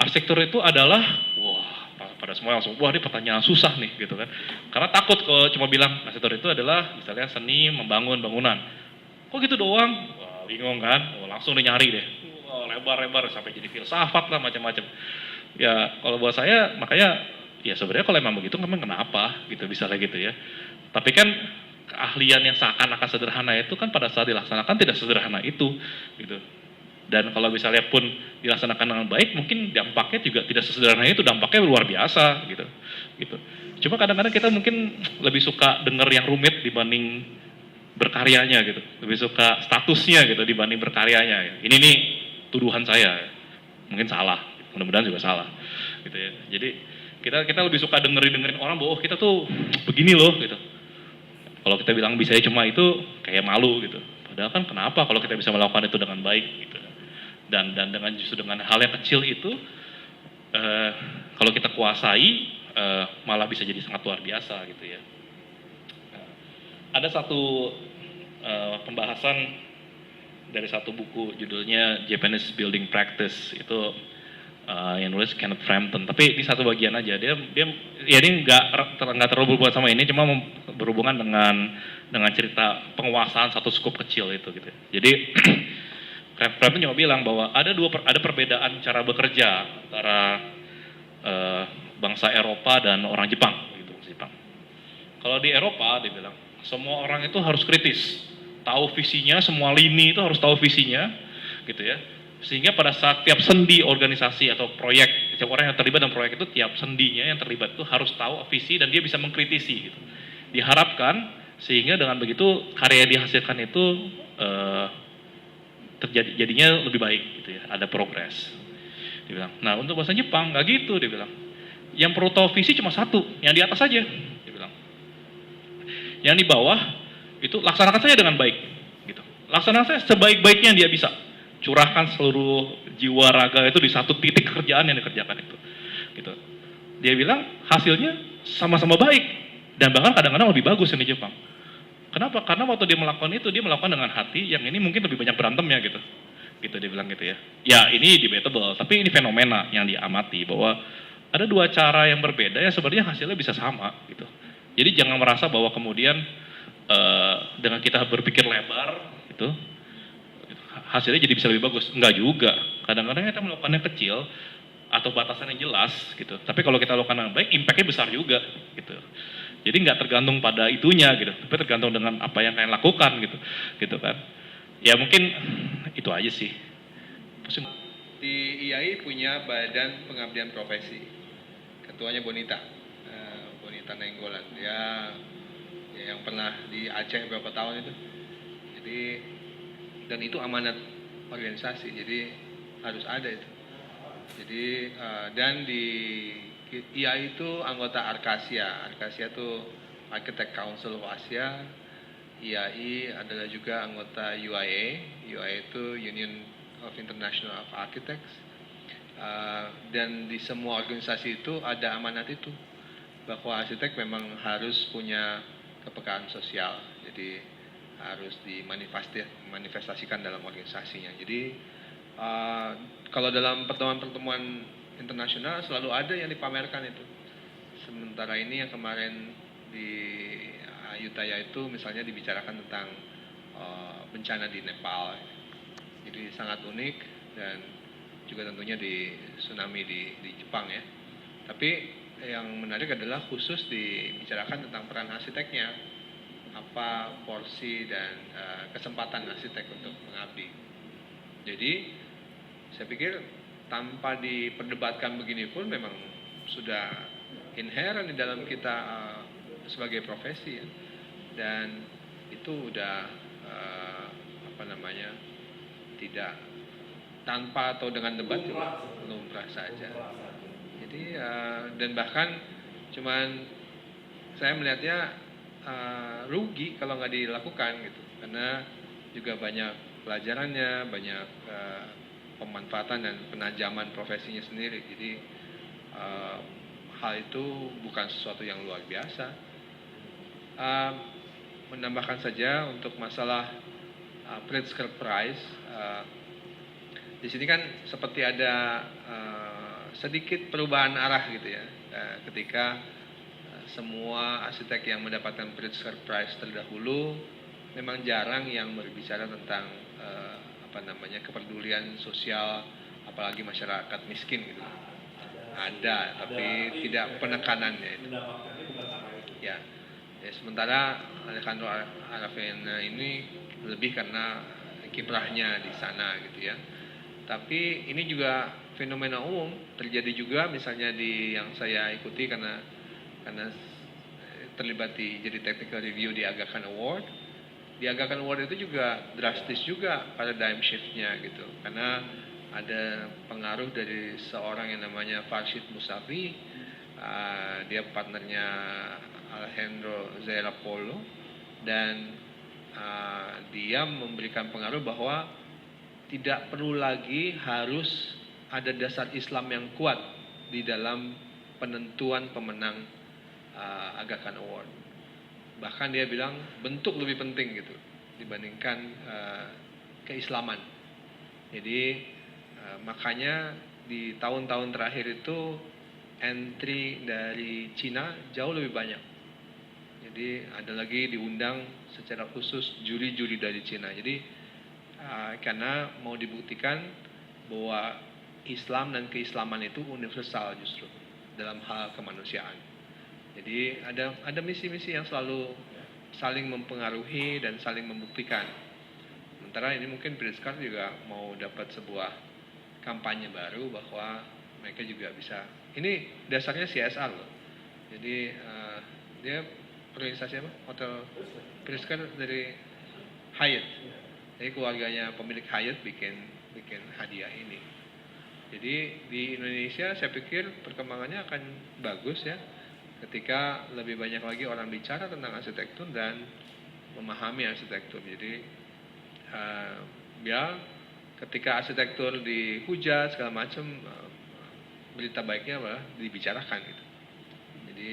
arsitektur itu adalah, wah pada semua langsung, wah ini pertanyaan susah nih gitu kan. Karena takut kalau cuma bilang arsitektur itu adalah misalnya seni membangun bangunan. Kok gitu doang? Wah bingung kan, langsung nyari deh. Wah lebar-lebar sampai jadi filsafat lah macam-macam. Ya kalau buat saya makanya ya sebenarnya kalau emang begitu memang kenapa gitu bisa kayak gitu ya. Tapi kan keahlian yang seakan-akan sederhana itu kan pada saat dilaksanakan tidak sederhana itu gitu. Dan kalau misalnya pun dilaksanakan dengan baik, mungkin dampaknya juga tidak sesederhana itu, dampaknya luar biasa gitu. Cuma kadang-kadang kita mungkin lebih suka dengar yang rumit dibanding berkaryanya gitu, lebih suka statusnya gitu dibanding berkaryanya. Ini nih tuduhan saya, mungkin salah, mudah-mudahan juga salah gitu ya. Jadi kita lebih suka dengerin orang bahwa kita tuh begini loh gitu. Kalau kita bilang bisa cuma itu kayak malu gitu. Padahal kan kenapa kalau kita bisa melakukan itu dengan baik gitu. Dan dengan justru dengan hal yang kecil itu kalau kita kuasai malah bisa jadi sangat luar biasa gitu ya. Ada satu pembahasan dari satu buku judulnya Japanese Building Practice, itu yang nulis Kenneth Frampton, tapi di satu bagian aja dia ya ini nggak terlalu berhubungan sama ini, cuma berhubungan dengan cerita penguasaan satu skup kecil itu gitu. Jadi Frampton cuma bilang bahwa ada perbedaan cara bekerja antara bangsa Eropa dan orang Jepang gitu, Jepang. Kalau di Eropa dia bilang semua orang itu harus kritis, tahu visinya, semua lini itu harus tahu visinya gitu ya. Sehingga pada saat tiap sendi organisasi atau proyek, setiap orang yang terlibat dalam proyek itu, tiap sendinya yang terlibat itu harus tahu visi dan dia bisa mengkritisi gitu. Diharapkan sehingga dengan begitu karya yang dihasilkan itu jadinya lebih baik gitu ya, ada progres. Dia bilang, nah untuk bahasa Jepang nggak gitu, dia bilang. Yang perlu tahu visi cuma satu, yang di atas saja, dia bilang. Yang di bawah itu laksanakan saja dengan baik gitu. Laksanakan saja sebaik-baiknya yang dia bisa. Curahkan seluruh jiwa raga itu di satu titik kerjaan yang dikerjakan itu gitu. Dia bilang hasilnya sama-sama baik dan bahkan kadang-kadang lebih bagus yang di Jepang. Kenapa? Karena waktu dia melakukan itu, dia melakukan dengan hati, yang ini mungkin lebih banyak berantemnya gitu dia bilang gitu ya. Ya ini debatable, tapi ini fenomena yang diamati bahwa ada dua cara yang berbeda yang sebenarnya hasilnya bisa sama gitu. Jadi jangan merasa bahwa kemudian dengan kita berpikir lebar gitu hasilnya jadi bisa lebih bagus. Enggak juga. Kadang-kadang kita melakukannya kecil atau batasan yang jelas gitu. Tapi kalau kita lakukan dengan baik, impact-nya besar juga gitu. Jadi nggak tergantung pada itunya gitu, tapi tergantung dengan apa yang kalian lakukan gitu kan. Ya mungkin itu aja sih. Di IAI punya Badan Pengabdian Profesi. Ketuanya Bonita. Bonita Nainggolan. Ya yang pernah di Aceh beberapa tahun itu. Jadi dan itu amanat organisasi, jadi harus ada itu. Jadi dan di IAI itu anggota Arkasia. Arkasia itu Architect Council of Asia. IAI adalah juga anggota UIA. UIA itu Union of International of Architects. Dan di semua organisasi itu ada amanat itu, bahwa arsitek memang harus punya kepekaan sosial. Jadi harus dimanifestasikan dalam organisasinya. Jadi kalau dalam pertemuan-pertemuan internasional selalu ada yang dipamerkan itu. Sementara ini yang kemarin di Ayutthaya itu misalnya dibicarakan tentang bencana di Nepal. Jadi sangat unik dan juga tentunya di tsunami di Jepang ya. Tapi yang menarik adalah khusus dibicarakan tentang peran arsiteknya, apa porsi dan kesempatan arsitek untuk mengabdi. Jadi saya pikir tanpa diperdebatkan begini pun memang sudah inherent di dalam kita sebagai profesi ya. Dan itu udah tidak tanpa atau dengan debat juga lumrah saja. Jadi dan bahkan cuman saya melihatnya rugi kalau nggak dilakukan gitu, karena juga banyak pelajarannya, banyak pemanfaatan dan penajaman profesinya sendiri. Jadi hal itu bukan sesuatu yang luar biasa. Menambahkan saja untuk masalah Pritzker Prize, di sini kan seperti ada sedikit perubahan arah gitu ya, ketika semua arsitek yang mendapatkan Pritzker Prize terdahulu memang jarang yang berbicara tentang kepedulian sosial, apalagi masyarakat miskin gitu. Ada, tapi tidak penekanannya itu. Ya, sementara Alejandro Aravena ini lebih karena kiprahnya di sana gitu ya. Tapi ini juga fenomena umum terjadi juga misalnya di yang saya ikuti karena terlibat jadi technical review di Aga Khan Award. Di Aga Khan Award itu juga drastis juga paradigm shift-nya gitu, karena ada pengaruh dari seorang yang namanya Farshid Musavi, dia partnernya Alejandro Zerapolo, dan dia memberikan pengaruh bahwa tidak perlu lagi harus ada dasar Islam yang kuat di dalam penentuan pemenang Aga Khan Award. Bahkan dia bilang bentuk lebih penting gitu dibandingkan keislaman. Jadi makanya di tahun-tahun terakhir itu entry dari Cina jauh lebih banyak. Jadi ada lagi diundang secara khusus juri-juri dari Cina. Jadi karena mau dibuktikan bahwa Islam dan keislaman itu universal justru dalam hal kemanusiaan. Jadi ada misi-misi yang selalu saling mempengaruhi dan saling membuktikan. Sementara ini mungkin Pritzker juga mau dapat sebuah kampanye baru bahwa mereka juga bisa. Ini dasarnya CSR loh. Jadi dia organisasi apa? Hotel Pritzker dari Hyatt. Jadi keluarganya pemilik Hyatt bikin hadiah ini. Jadi di Indonesia saya pikir perkembangannya akan bagus ya, ketika lebih banyak lagi orang bicara tentang arsitektur dan memahami arsitektur. Jadi ya ketika arsitektur dihujat segala macam, berita baiknya malah dibicarakan gitu. Jadi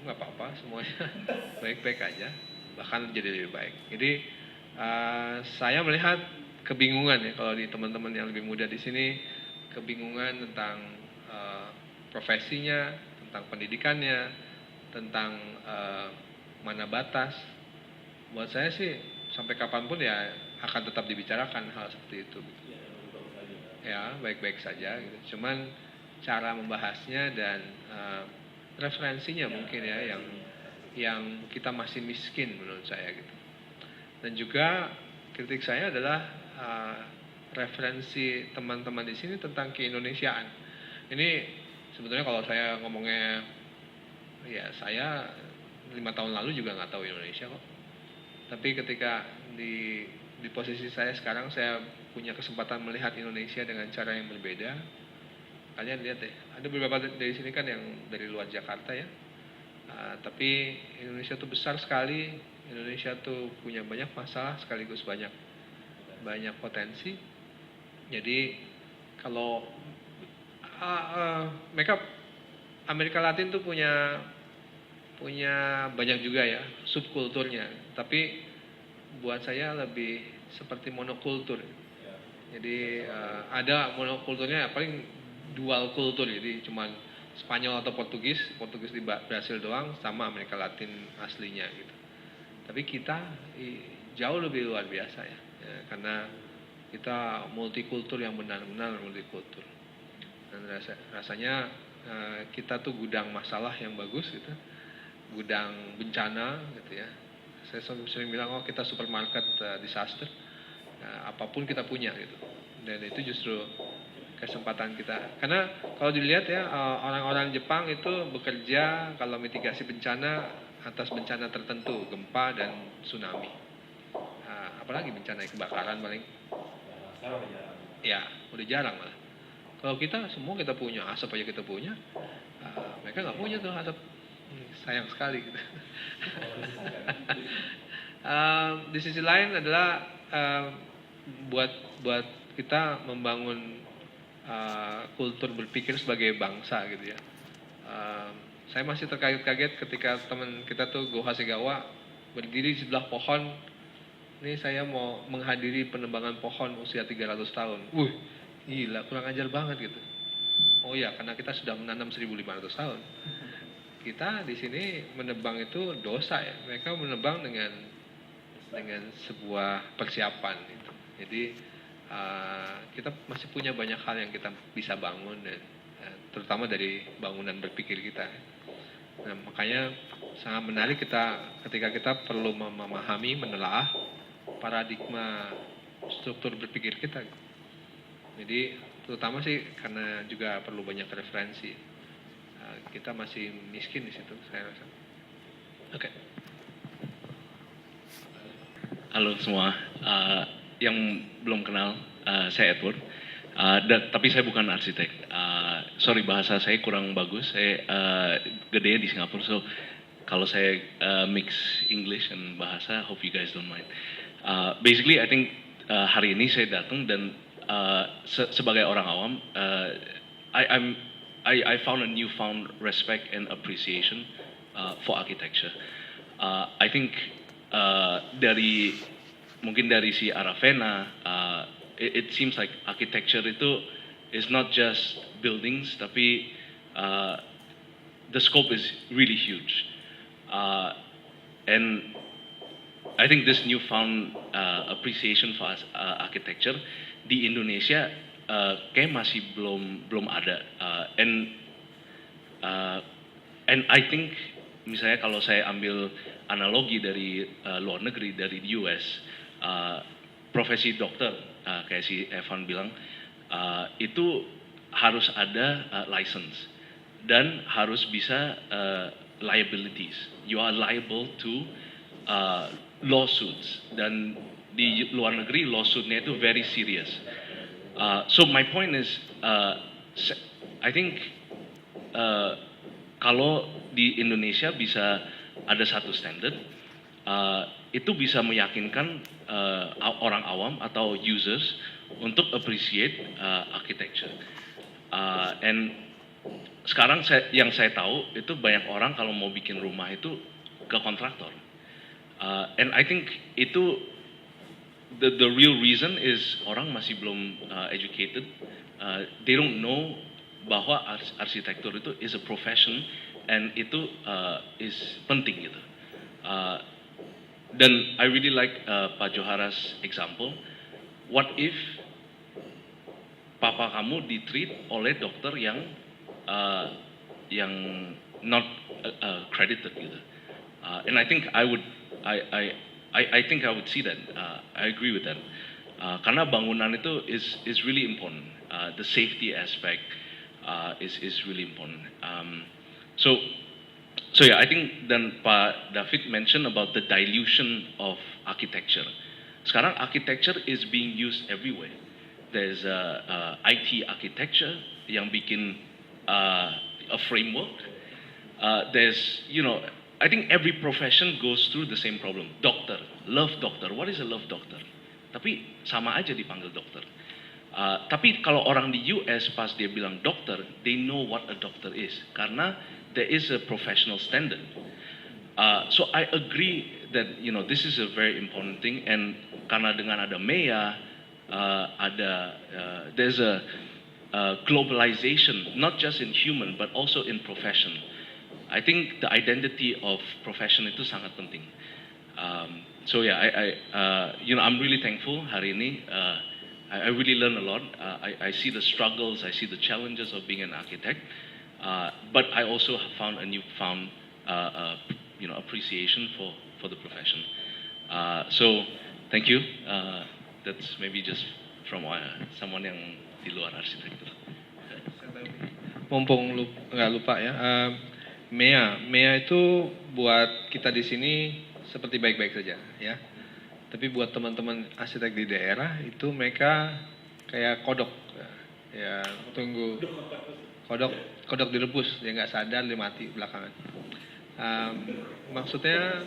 nggak apa-apa, semuanya baik-baik aja, bahkan jadi lebih baik. Jadi saya melihat kebingungan ya kalau di teman-teman yang lebih muda di sini, kebingungan tentang profesinya, tentang pendidikannya, tentang mana batas. Buat saya sih sampai kapanpun ya akan tetap dibicarakan hal seperti itu. Ya baik-baik saja. Gitu. Cuman cara membahasnya dan referensinya mungkin ya yang kita masih miskin menurut saya gitu. Dan juga kritik saya adalah referensi teman-teman di sini tentang keindonesiaan. Ini sebetulnya kalau saya ngomongnya, ya saya 5 tahun lalu juga nggak tahu Indonesia kok. Tapi ketika di posisi saya sekarang, saya punya kesempatan melihat Indonesia dengan cara yang berbeda. Kalian lihat deh, ada beberapa dari sini kan yang dari luar Jakarta ya. Tapi Indonesia tuh besar sekali. Indonesia tuh punya banyak masalah sekaligus banyak potensi. Jadi kalau mereka Amerika Latin tuh punya banyak juga ya subkulturnya, tapi buat saya lebih seperti monokultur. Jadi ada monokulturnya paling dual kultur, jadi cuman Spanyol atau Portugis di Brasil doang sama Amerika Latin aslinya gitu. Tapi kita jauh lebih luar biasa ya, karena kita multikultur yang benar-benar multikultur. Dan rasanya kita tuh gudang masalah yang bagus gitu, gudang bencana gitu ya. Saya sering bilang, oh kita supermarket disaster, apapun kita punya gitu. Dan itu justru kesempatan kita. Karena kalau dilihat ya, orang-orang Jepang itu bekerja kalau mitigasi bencana atas bencana tertentu, gempa dan tsunami. Apalagi bencana kebakaran paling. Ya, udah jarang malah. Kalau kita semua kita punya, asap aja kita punya, mereka nggak punya tuh asap. Sayang sekali gitu. Di sisi lain adalah buat kita membangun kultur berpikir sebagai bangsa gitu ya. Saya masih terkaget-kaget ketika teman kita tuh Go Hasegawa berdiri di sebelah pohon. Ini saya mau menghadiri penebangan pohon usia 300 tahun. Gila, kurang ajar banget gitu. Oh ya, karena kita sudah menanam 1.500 tahun. Kita di sini menebang itu dosa ya. Mereka menebang dengan sebuah persiapan gitu. Jadi kita masih punya banyak hal yang kita bisa bangun, dan terutama dari bangunan berpikir kita. Nah, makanya sangat menarik ketika kita perlu memahami, menelaah paradigma struktur berpikir kita. Jadi terutama sih karena juga perlu banyak referensi. Kita masih miskin di situ, saya rasa. Oke. Halo semua, yang belum kenal, saya Edward. Tapi saya bukan arsitek. Sorry, bahasa saya kurang bagus. Saya gedenya di Singapura, so kalau saya mix English dan bahasa, hope you guys don't mind. Basically, I think hari ini saya datang dan sebagai orang awam, I found a newfound respect and appreciation for architecture. I think mungkin dari si Aravena, it seems like architecture itu is not just buildings, tapi the scope is really huge. And I think this newfound appreciation for architecture di Indonesia kayak masih belum ada. And I think misalnya kalau saya ambil analogi dari luar negeri, dari US, profesi dokter kayak si Evan bilang, itu harus ada license dan harus bisa liabilities. You are liable to lawsuits, dan di luar negeri lawsuitnya itu very serious. So my point is, I think kalau di Indonesia bisa ada satu standard, itu bisa meyakinkan orang awam atau users untuk appreciate architecture. And sekarang yang saya tahu itu banyak orang kalau mau bikin rumah itu ke kontraktor. And I think itu the real reason is orang masih belum educated. They don't know bahwa arsitektur itu is a profession, and itu is penting gitu. Dan I really like Pak Johara's example. What if papa kamu ditreat oleh dokter yang not credited gitu. And I think I would see that. I agree with that. Karena bangunan itu is really important. The safety aspect is really important. So yeah, I think dan Pak David mentioned about the dilution of architecture. Sekarang architecture is being used everywhere. There's IT architecture yang bikin a framework. There's, I think every profession goes through the same problem. Dokter, love doctor. What is a love doctor? Tapi sama aja dipanggil dokter. Tapi kalau orang di US pas dia bilang dokter, they know what a doctor is. Karena there is a professional standard. So I agree that, this is a very important thing. And karena dengan ada MEA, there's a globalization, not just in human, but also in profession. I think the identity of profession itu sangat penting. So yeah, I'm really thankful hari ini I really learn a lot. I see the struggles, I see the challenges of being an architect, but I also have found a newfound appreciation for the profession. So thank you. That's maybe just from someone yang di luar arsitektur. Mumpung nggak lupa ya, MEA itu buat kita di sini seperti baik-baik saja ya. Tapi buat teman-teman arsitek di daerah itu mereka kayak kodok ya, tunggu kodok direbus, dia nggak sadar dia mati belakangan. Maksudnya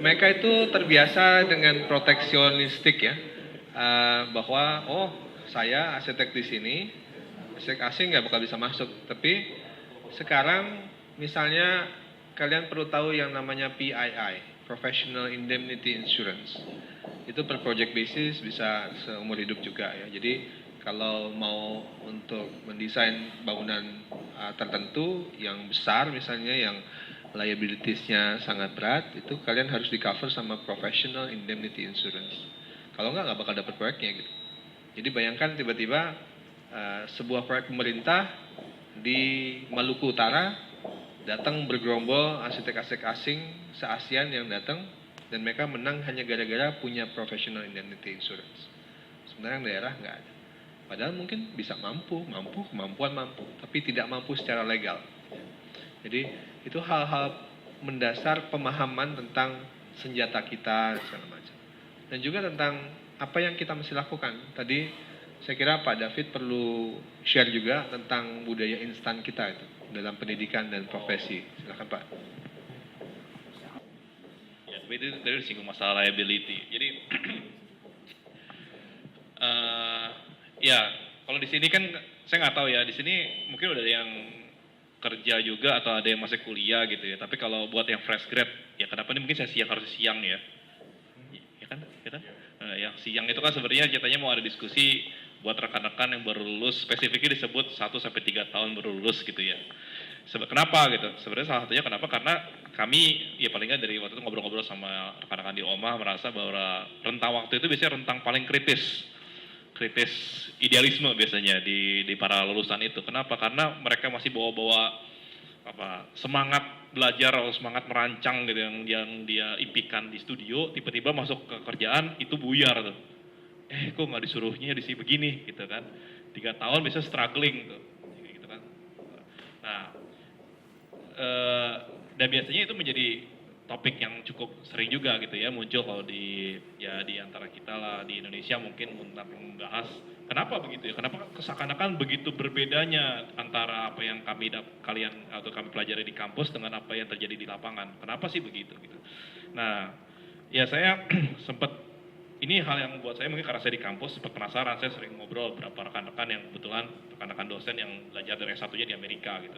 mereka itu terbiasa dengan proteksionistik ya, bahwa saya arsitek di sini, arsitek asing nggak bakal bisa masuk. Tapi sekarang misalnya kalian perlu tahu yang namanya PII, Professional Indemnity Insurance. Itu per project basis bisa seumur hidup juga ya. Jadi kalau mau untuk mendesain bangunan tertentu yang besar misalnya yang liabilitiesnya sangat berat, itu kalian harus di cover sama Professional Indemnity Insurance. Kalau nggak bakal dapat proyeknya gitu. Jadi bayangkan tiba-tiba sebuah proyek pemerintah di Maluku Utara datang bergerombol arsitek-arsitek asing se-ASEAN yang datang dan mereka menang hanya gara-gara punya Professional Indemnity Insurance. Sebenarnya yang daerah nggak ada. Padahal mungkin bisa kemampuan mampu, tapi tidak mampu secara legal. Jadi itu hal-hal mendasar pemahaman tentang senjata kita segala macam. Dan juga tentang apa yang kita mesti lakukan. Tadi saya kira Pak David perlu share juga tentang budaya instan kita itu dalam pendidikan dan profesi. Silakan Pak. Ya, dari singgung masalah liability. Jadi, ya kalau di sini kan saya nggak tahu ya. Di sini mungkin udah ada yang kerja juga atau ada yang masih kuliah gitu ya. Tapi kalau buat yang fresh grad, ya kenapa ini mungkin saya harus siang ya? Ya kan? Yang siang itu kan sebenarnya ceritanya mau ada diskusi buat rekan-rekan yang baru lulus, spesifiknya disebut 1-3 tahun baru lulus gitu ya. Kenapa gitu? Sebenarnya salah satunya kenapa? Karena kami, ya paling nggak dari waktu itu ngobrol-ngobrol sama rekan-rekan di OMA merasa bahwa rentang waktu itu biasanya rentang paling kritis idealisme biasanya di para lulusan itu. Kenapa? Karena mereka masih bawa-bawa semangat belajar atau semangat merancang gitu yang dia impikan di studio, tiba-tiba masuk ke kerjaan itu buyar tuh. Kok nggak disuruhnya di sini begini gitu kan? 3 tahun bisa struggling tuh, gitu kan? Nah, dan biasanya itu menjadi topik yang cukup sering juga gitu ya muncul kalau di antara kita lah di Indonesia mungkin untuk membahas kenapa begitu ya? Kenapa seakan-akan begitu berbedanya antara apa yang kami pelajari di kampus dengan apa yang terjadi di lapangan? Kenapa sih begitu gitu? Nah, ya saya sempat ini hal yang buat saya mungkin karena saya di kampus sempat penasaran, saya sering ngobrol beberapa rekan-rekan yang kebetulan rekan-rekan dosen yang belajar dari S1-nya di Amerika gitu.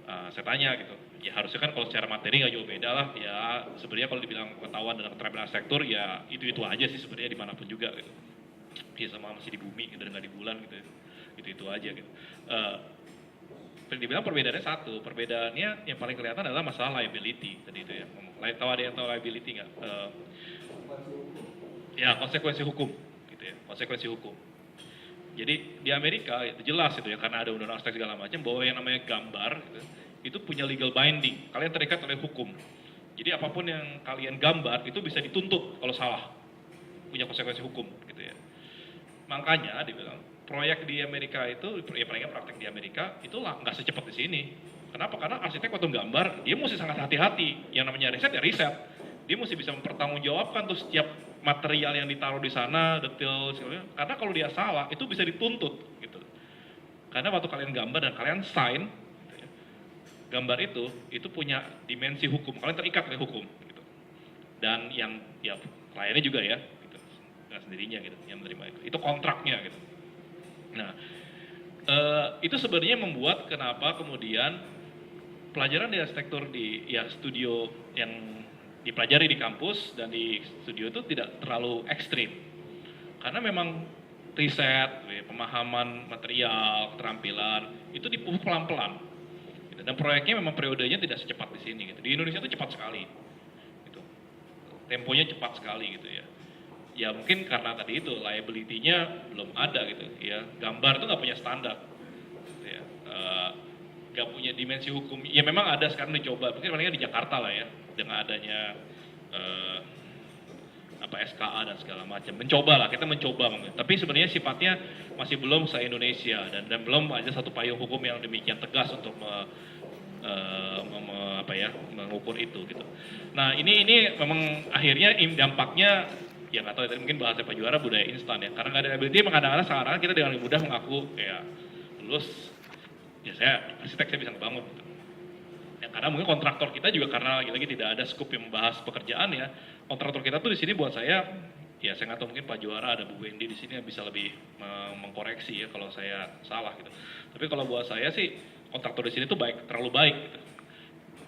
Saya tanya gitu, ya harusnya kan kalau secara materi nggak jauh beda lah, ya sebenarnya kalau dibilang pengetahuan dalam keterampilan arsitektur ya itu aja sih sebenarnya dimanapun juga gitu. Ya sama masih di bumi gitu, nggak di bulan gitu, itu aja gitu. Dibilang perbedaannya satu, perbedaannya yang paling kelihatan adalah masalah liability tadi itu ya. Tahu ada yang tahu liability nggak? Ya konsekuensi hukum gitu ya, konsekuensi hukum. Jadi di Amerika itu jelas itu ya karena ada undang-undang arsitek segala macam bahwa yang namanya gambar gitu, itu punya legal binding, kalian terikat oleh hukum. Jadi apapun yang kalian gambar itu bisa dituntut kalau salah, punya konsekuensi hukum gitu ya. Makanya dibilang proyek di Amerika itu, ya palingnya praktek di Amerika itulah nggak secepat di sini. Kenapa? Karena arsitek waktu gambar dia mesti sangat hati-hati. Yang namanya riset ya riset. Dia mesti bisa mempertanggungjawabkan tuh setiap material yang ditaruh di sana, detail, segala. Karena kalau dia salah, itu bisa dituntut, gitu. Karena waktu kalian gambar dan kalian sign, gitu ya, gambar itu punya dimensi hukum. Kalian terikat oleh hukum, gitu. Dan yang ya kliennya juga ya, gitu. Nggak sendirinya, gitu, yang menerima itu. Itu kontraknya, gitu. Nah, itu sebenarnya membuat kenapa kemudian pelajaran di arsitektur di studio yang dipelajari di kampus dan di studio itu tidak terlalu ekstrim. Karena memang riset, pemahaman material, keterampilan, itu dipupuk pelan-pelan. Dan proyeknya memang periodenya tidak secepat di sini. Gitu. Di Indonesia itu cepat sekali. Gitu. Temponya cepat sekali gitu ya. ya mungkin karena tadi itu liability-nya belum ada gitu ya. Gambar itu nggak punya standar gitu ya. Nggak punya dimensi hukum. Ya memang ada sekarang dicoba, mungkin paling di Jakarta lah ya, dengan adanya SKA dan segala macam. Kita mencoba mungkin. Tapi sebenarnya sifatnya masih belum se-Indonesia dan belum ada satu payung hukum yang demikian tegas untuk mengukur itu gitu. Nah ini memang akhirnya dampaknya ya nggak tahu ya, mungkin bahasa Pak Juara budaya instan ya. Karena nggak ada liability, kadang-kadang sekarang kita dengan mudah mengaku ya lulus ya saya arsitek, saya bisa ngebangun. Gitu. Ya, karena mungkin kontraktor kita juga karena lagi-lagi tidak ada scope yang membahas pekerjaan ya. Kontraktor kita tuh di sini buat saya, ya saya nggak tahu mungkin Pak Juara ada Bu Wendy di sini yang bisa lebih mengkoreksi ya kalau saya salah gitu. Tapi kalau buat saya sih kontraktor di sini tuh terlalu baik gitu.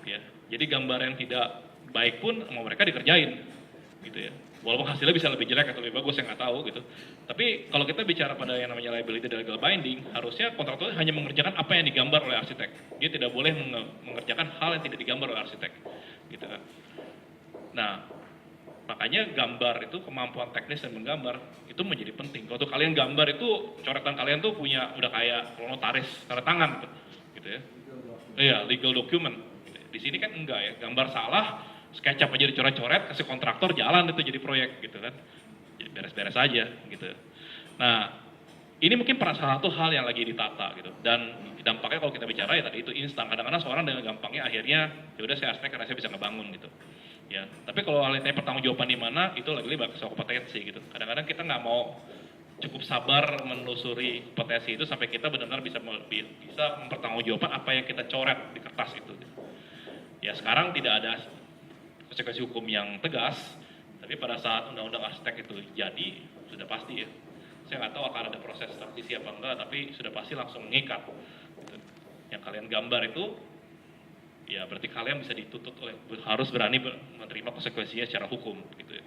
Ya, jadi gambar yang tidak baik pun sama mereka dikerjain gitu ya. Walaupun hasilnya bisa lebih jelek atau lebih bagus, saya nggak tahu gitu. Tapi kalau kita bicara pada yang namanya liability dan legal binding, harusnya kontraktor hanya mengerjakan apa yang digambar oleh arsitek. Dia tidak boleh mengerjakan hal yang tidak digambar oleh arsitek, gitu kan. Nah, makanya gambar itu kemampuan teknis dan menggambar itu menjadi penting. Kalau kalian gambar itu coretan kalian tuh udah kayak notaris tanda tangan gitu ya. Iya, legal document. Di sini kan enggak ya, gambar salah, SketchUp aja dicoret-coret, kasih kontraktor jalan itu jadi proyek gitu kan. Jadi beres-beres aja gitu. Nah, ini mungkin salah satu hal yang lagi ditata gitu. Dan dampaknya kalau kita bicara ya tadi itu instan. Kadang-kadang seorang dengan gampangnya akhirnya ya udah saya arsitek karena saya bisa ngebangun gitu. Ya, tapi kalau hal ini pertanggungjawaban di mana itu lagi-lagi soal kompetensi gitu. Kadang-kadang kita nggak mau cukup sabar menelusuri potensi itu sampai kita benar-benar bisa mempertanggungjawabkan apa yang kita coret di kertas itu. Gitu. Ya sekarang tidak ada konsekuensi hukum yang tegas, tapi pada saat undang-undang arsitek itu jadi sudah pasti ya. Saya nggak tahu akan ada proses transisi apa enggak, tapi sudah pasti langsung mengikat. Gitu. Yang kalian gambar itu, ya berarti kalian bisa dituntut harus berani menerima konsekuensinya secara hukum, gitu ya.